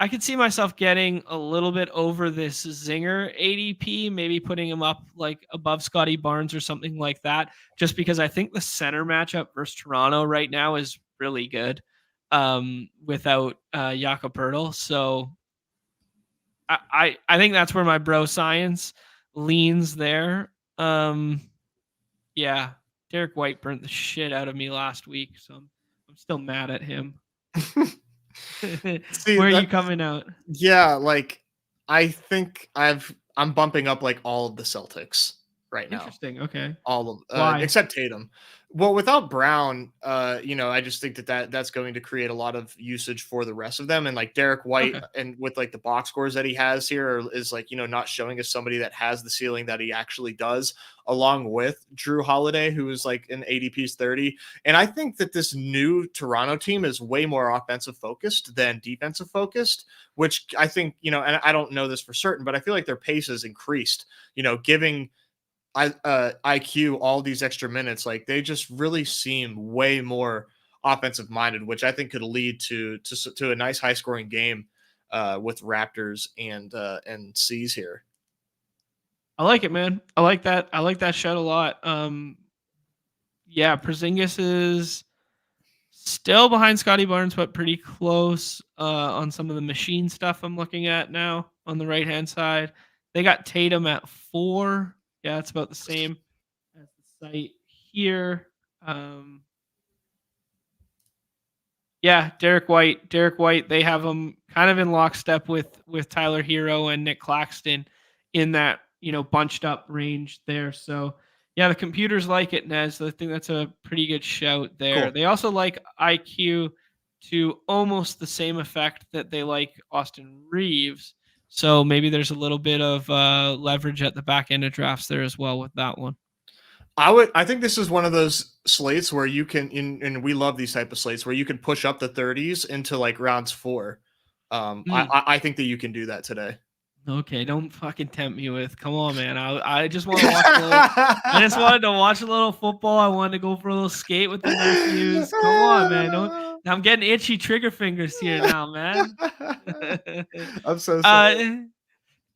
I could see myself getting a little bit over this Zinger ADP, maybe putting him up like above Scotty Barnes or something like that, just because I think the center matchup versus Toronto right now is really good without Jakob Poeltl. So I think that's where my bro science leans there. Um, yeah, Derek White burnt the shit out of me last week, so I'm still mad at him. See Where are you that? coming out? Yeah, like I think I'm bumping up like all of the Celtics. right now. Interesting. Okay. All of Why? except Tatum. Well, without Brown, I just think that's going to create a lot of usage for the rest of them. And like Derek White, Okay. and with like the box scores that he has here, is like not showing as somebody that has the ceiling that he actually does, along with Drew Holiday, who is like an ADP's 30. And I think that this new Toronto team is way more offensive focused than defensive focused, which I think and I don't know this for certain, but I feel like their pace has increased. Giving IQ all these extra minutes, like they just really seem way more offensive minded, which I think could lead to a nice high scoring game with Raptors and C's here. I like it, man. I like that. I like that shout a lot. Yeah, Porzingis is still behind Scotty Barnes, but pretty close on some of the machine stuff I'm looking at now on the right hand side. They got Tatum at 4. Yeah, it's about the same as the site here. Um, Yeah, Derek White. Derek White. They have him kind of in lockstep with Tyler Hero and Nick Claxton in that bunched up range there. So yeah, the computers like it, Nez. I think that's a pretty good shout there. Cool. They also like IQ to almost the same effect that they like Austin Reeves. So maybe there's a little bit of leverage at the back end of drafts there as well with that one. I think this is one of those slates where you can, and we love these type of slates where you can push up the 30s into like rounds 4. I think that you can do that today. Okay, don't fucking tempt me with. Come on, man. I just want to watch a little. I just wanted to watch a little football. I wanted to go for a little skate with the nephews. Come on, man. Don't. I'm getting itchy trigger fingers here now, man. I'm so uh, sorry.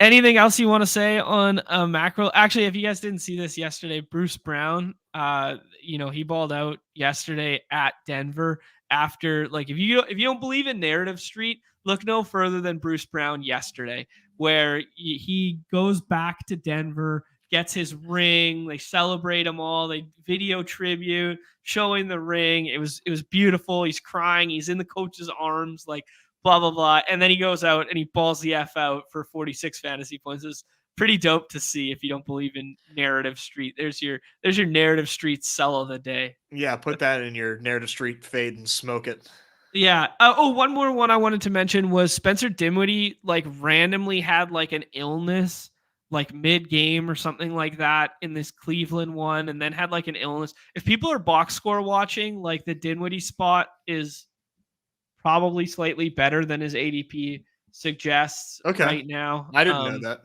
Anything else you want to say on macro? Actually, if you guys didn't see this yesterday, Bruce Brown, he balled out yesterday at Denver after like if you don't believe in narrative street, look no further than Bruce Brown yesterday, where he goes back to Denver, gets his ring, they celebrate him all, they video tribute showing the ring. It was beautiful. He's crying, he's in the coach's arms, like blah blah blah, and then he goes out and he balls the f out for 46 fantasy points. It's pretty dope to see. If you don't believe in narrative street, there's your narrative street sell of the day. Yeah, put that in your narrative street fade and smoke it. Yeah. One more one I wanted to mention was Spencer Dinwiddie like randomly had like an illness like mid game or something like that in this Cleveland one, and then had like an illness. If people are box score watching, like the Dinwiddie spot is probably slightly better than his ADP suggests right now. I didn't know that.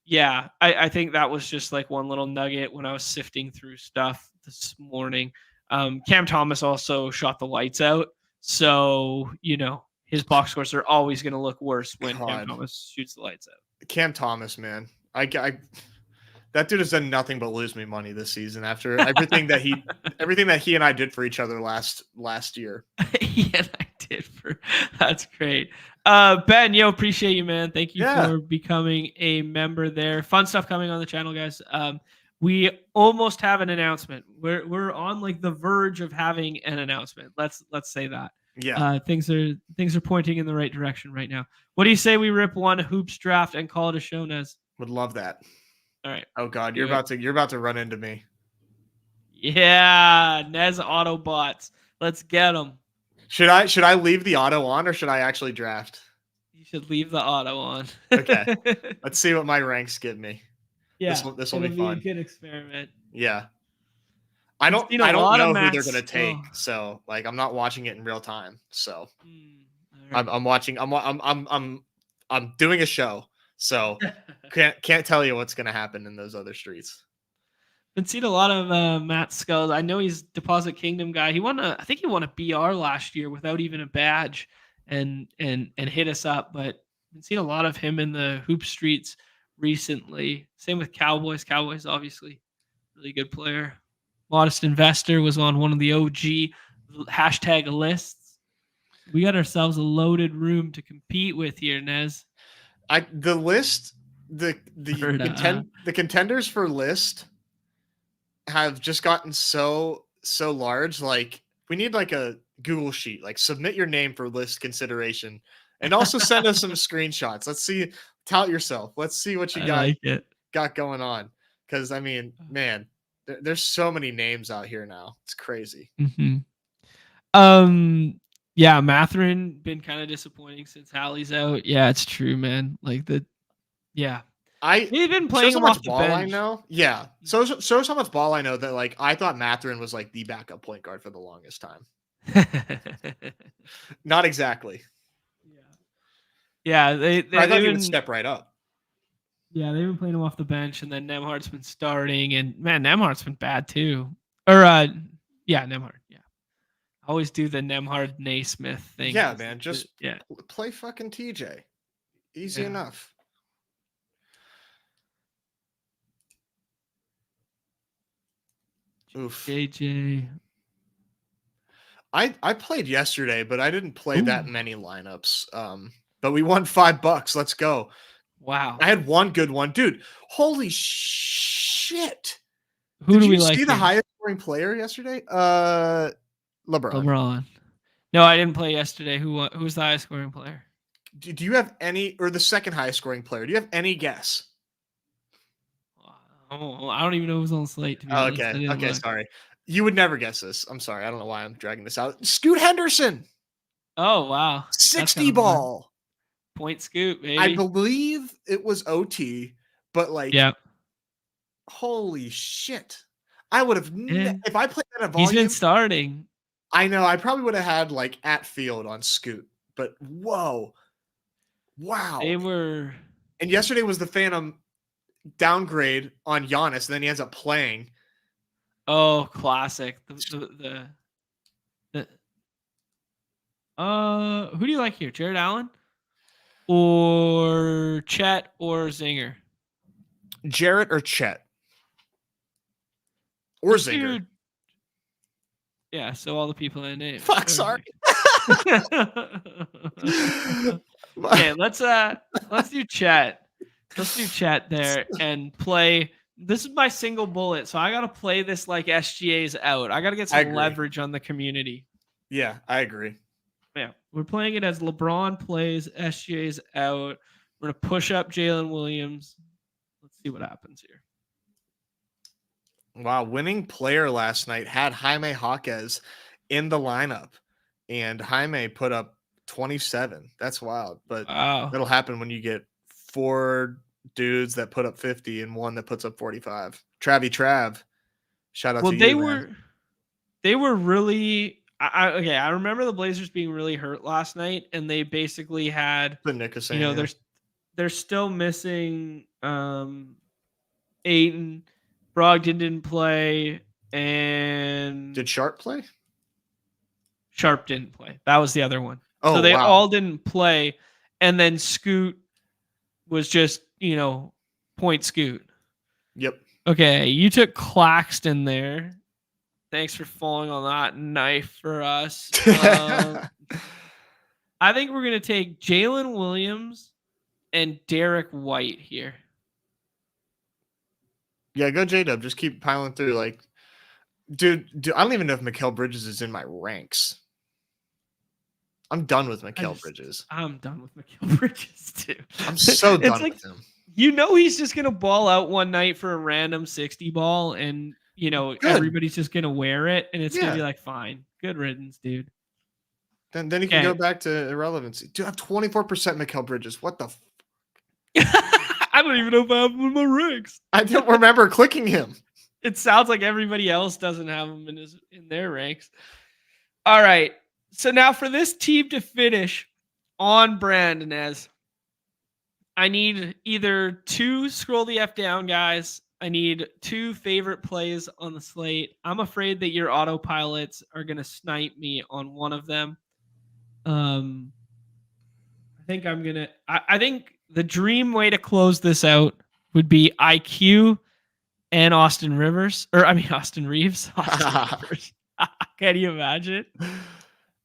Yeah, I think that was just like one little nugget when I was sifting through stuff this morning. Cam Thomas also shot the lights out. So, his box scores are always going to look worse when Cam Thomas shoots the lights out. Cam Thomas, man. That dude has done nothing but lose me money this season after everything that he and I did for each other last year. That's great. Ben, appreciate you, man. Thank you for becoming a member there. Fun stuff coming on the channel, guys. We almost have an announcement. We're on like the verge of having an announcement. Let's say that. Yeah. Things are pointing in the right direction right now. What do you say we rip one hoops draft and call it a show, Nez? Would love that. All right. Oh God, you're about to run into me. Yeah, Nez Autobots. Let's get them. Should I leave the auto on or should I actually draft? You should leave the auto on. Okay. Let's see what my ranks give me. Yeah. This will be fun. A good experiment. Yeah. I don't know who they're going to take. So, like, I'm not watching it in real time. So, right. I'm watching I'm doing a show. So, can't tell you what's going to happen in those other streets. Been seeing a lot of Matt Skulls. I know he's Deposit Kingdom guy. I think he won a BR last year without even a badge, and hit us up. But been seeing a lot of him in the hoop streets recently. Same with Cowboys. Cowboys obviously really good player. Modest Investor was on one of the OG hashtag lists. We got ourselves a loaded room to compete with here, Nez. The list, the contenders for list have just gotten so large. Like, we need like a Google sheet, like submit your name for list consideration, and also send us some screenshots. Let's see, tout yourself. Let's see what you got going on. Because I mean, man, there's so many names out here now. It's crazy. Mm-hmm. Yeah, Matherin been kind of disappointing since Hallie's out. Yeah, it's true, man. Like yeah. They've been playing shows how him much off the ball I bench. know. Yeah, so shows how much ball I know that like I thought Matherin was like the backup point guard for the longest time. Not exactly. Yeah, I thought he would been step right up. Yeah, they've been playing him off the bench, and then Nemhard's been starting, and man, Nemhard's been bad too. Or yeah, Nemhard. Yeah, I always do the Nemhard Naismith thing. Yeah, man, just yeah, play fucking TJ. Easy Yeah. enough. Oof. JJ. I played yesterday, but I didn't play that Ooh. many lineups. But we won $5. Let's go. Wow. I had one good one, dude. Holy shit! Who do we like? See here? the highest scoring player yesterday? LeBron. No, I didn't play yesterday. Who was the highest scoring player? Do you have any, or the second highest scoring player? Do you have any guess? Oh, I don't even know who's on the slate. To be honest. Okay, sorry. You would never guess this. I'm sorry. I don't know why I'm dragging this out. Scoot Henderson. Oh wow, 60 ball. Point Scoot, baby. I believe it was OT, but like, yeah. Holy shit! I would have if I played that at volume. He's been starting. I know. I probably would have had like at field on Scoot, but whoa, wow! They were. And yesterday was the Phantom downgrade on Giannis, and then he ends up playing. Oh, classic! Who do you like here, Jared Allen or Chet or Zinger? Jarrett or Chet or Zinger? Yeah, so all the people I named. Fuck, sorry. Okay, let's do Chet. Let's do Chet there and play. This is my single bullet, so I gotta play this like SGA's out. I gotta get some leverage on the community. Yeah, I agree. Yeah, we're playing it as LeBron plays, SGA's out. We're gonna push up Jalen Williams. Let's see what happens here. Wow, winning player last night had Jaime Jaquez in the lineup, and Jaime put up 27. That's wild, but that'll happen when you get 4 dudes that put up 50 and one that puts up 45. Trav. Shout out to you. They were really I remember the Blazers being really hurt last night, and they basically had they're still missing Ayton. Brogdon didn't play, and did Sharp play? Sharp didn't play. That was the other one. Oh, so they all didn't play, and then Scoot was just point Scoot. Yep. Okay, you took Claxton there. Thanks for falling on that knife for us. I think we're gonna take Jalen Williams and Derek White here. Yeah, go J-Dub. Just keep piling through. Like, dude, I don't even know if Mikal Bridges is in my ranks. I'm done with Mikal Bridges. I'm done with Mikal Bridges too. I'm so done with him. He's just gonna ball out one night for a random 60 ball, and everybody's just gonna wear it, and it's gonna be like, fine, good riddance, dude. Then he can go back to irrelevancy. Dude, I have 24% Mikal Bridges. What the? I don't even know if I have him in my ranks. I don't remember clicking him. It sounds like everybody else doesn't have him in their ranks. All right. So now for this team to finish on brand, Nez, I need either 2 scroll the F down guys. I need 2 favorite plays on the slate. I'm afraid that your autopilots are going to snipe me on one of them. I think the dream way to close this out would be IQ and Austin Reeves. Austin Reeves. Can you imagine?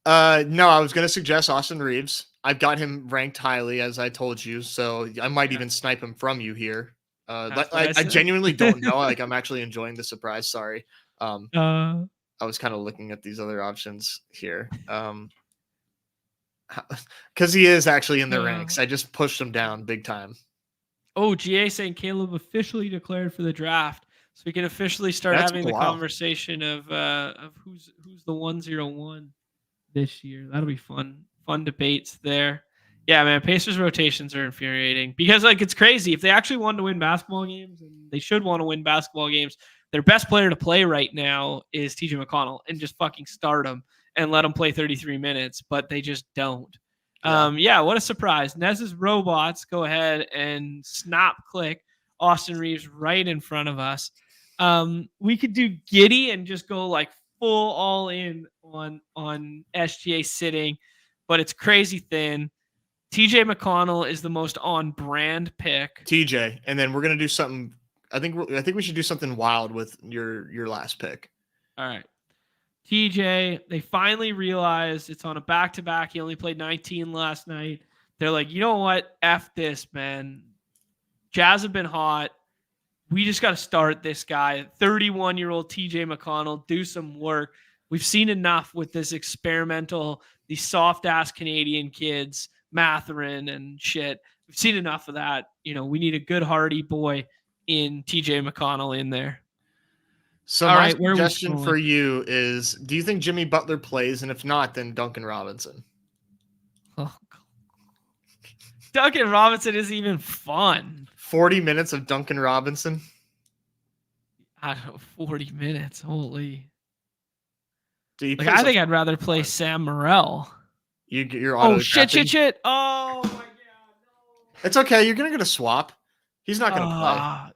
No, I was going to suggest Austin Reeves. I've got him ranked highly, as I told you, so I might even snipe him from you here. I genuinely don't know. Like, I'm actually enjoying the surprise. Sorry. I was kind of looking at these other options here. Because he is actually in the ranks. I just pushed him down big time. Oh, GA saying Caleb officially declared for the draft, so we can officially start That's having the wow. conversation of who's the 101 this year. That'll be fun. Fun debates there. Yeah, man, Pacers rotations are infuriating because like it's crazy. If they actually want to win basketball games, and they should want to win basketball games, their best player to play right now is TJ McConnell, and just fucking start him and let him play 33 minutes, but they just don't. Yeah, what a surprise. Nez's robots go ahead and snap click Austin Reeves right in front of us. We could do Giddy and just go like full all in on SGA sitting, but it's crazy thin. TJ McConnell is the most on brand pick. TJ, and then we're gonna do something. I think we should do something wild with your last pick. All right. TJ, they finally realized it's on a back-to-back. He only played 19 last night. They're like, you know what? F this, man. Jazz have been hot. We just got to start this guy. 31-year-old TJ McConnell, do some work. We've seen enough with this experimental, these soft-ass Canadian kids, Matherin and shit. We've seen enough of that. You know, we need a good, hardy boy in TJ McConnell in there. So all my right, where are we suggestion for scrolling? you is, do you think Jimmy Butler plays? And if not, then Duncan Robinson. Oh, Duncan Robinson is even fun. 40 minutes of Duncan Robinson. I don't know, 40 minutes. Holy. Dude, Like, I think I'd rather play Sam Morrell. You're Oh, shit. Oh, my God. No. It's okay. You're going to get a swap. He's not going to play.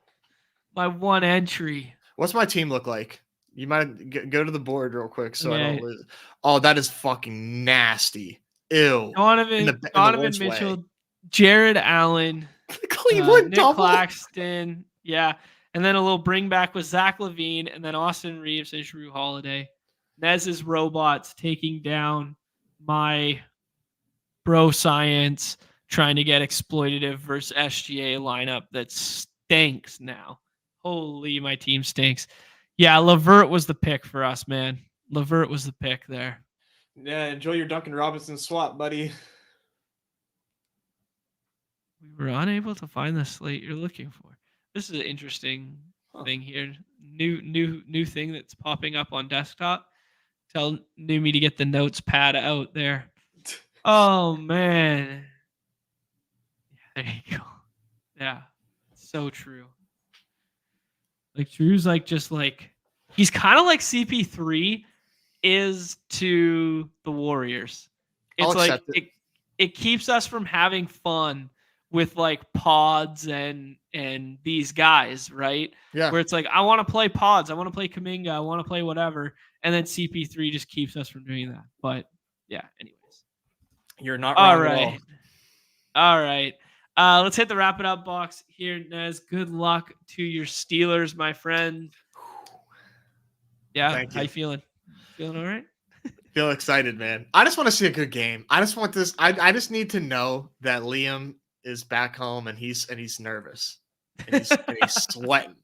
My one entry. What's my team look like? You might go to the board real quick so I Okay. don't lose. Oh, that is fucking nasty. Ew. Donovan Mitchell, way. Jared Allen, Cleveland Nick double. Claxton. Yeah. And then a little bring back with Zach LaVine, and then Austin Reeves and Jrue Holiday. Nez's robots taking down my bro science, trying to get exploitative versus SGA lineup that stinks now. Holy, my team stinks. Yeah, LeVert was the pick for us, man. LeVert was the pick there. Yeah, enjoy your Duncan Robinson swap, buddy. We were unable to find the slate you're looking for. This is an interesting thing here. New thing that's popping up on desktop. Tell Neumy to get the notes pad out there. Oh, man. Yeah, there you go. Yeah, so true. Like, Drew's like, just like, he's kind of like CP3 is to the Warriors. It's like, it keeps us from having fun with like pods and these guys, right? Yeah. Where it's like, I want to play pods. I want to play Kuminga. I want to play whatever. And then CP3 just keeps us from doing that. But yeah, anyways. You're not wrong at all. All right. Let's hit the wrap it up box here, Nez. Good luck to your Steelers, my friend. Yeah. Thank you. How you feeling? Feeling all right? Feel excited, man. I just want to see a good game. I just want this. I just need to know that Liam is back home and he's nervous. And he's sweating.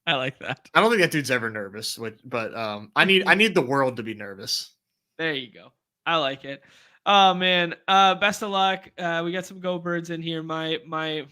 I like that. I don't think that dude's ever nervous, but I need the world to be nervous. There you go. I like it. Oh man. Best of luck. We got some Go Birds in here. My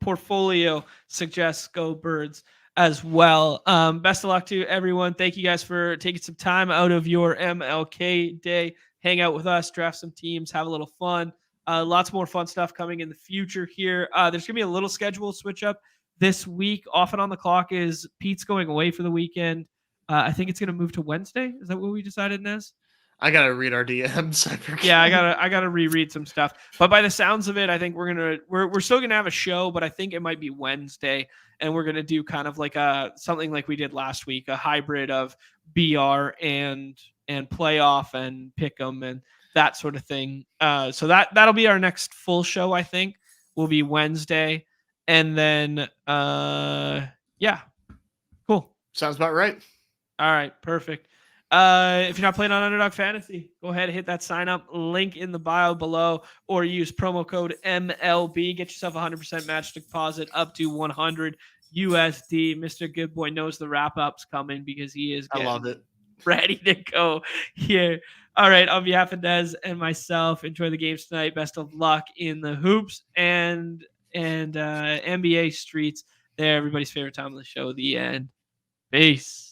portfolio suggests Go Birds as well. Best of luck to everyone. Thank you guys for taking some time out of your MLK day. Hang out with us, draft some teams, have a little fun. Lots more fun stuff coming in the future here. There's going to be a little schedule switch up this week. Off and on the clock is Pete's going away for the weekend. I think it's going to move to Wednesday. Is that what we decided, Nez? I gotta read our DMs. Yeah, I gotta reread some stuff. But by the sounds of it, I think we're still gonna have a show, but I think it might be Wednesday, and we're gonna do kind of like something like we did last week, a hybrid of BR and playoff and pick'em and that sort of thing. So that'll be our next full show. I think will be Wednesday, and then yeah, cool. Sounds about right. All right, perfect. If you're not playing on Underdog Fantasy, go ahead and hit that sign up link in the bio below, or use promo code MLB. Get yourself 100% match deposit up to 100 USD. Mr. Goodboy knows the wrap up's coming because he is I love it. Ready to go here. All right, on behalf of Nez and myself, enjoy the games tonight. Best of luck in the hoops, and and NBA streets. There, everybody's favorite time of the show, the end. Peace.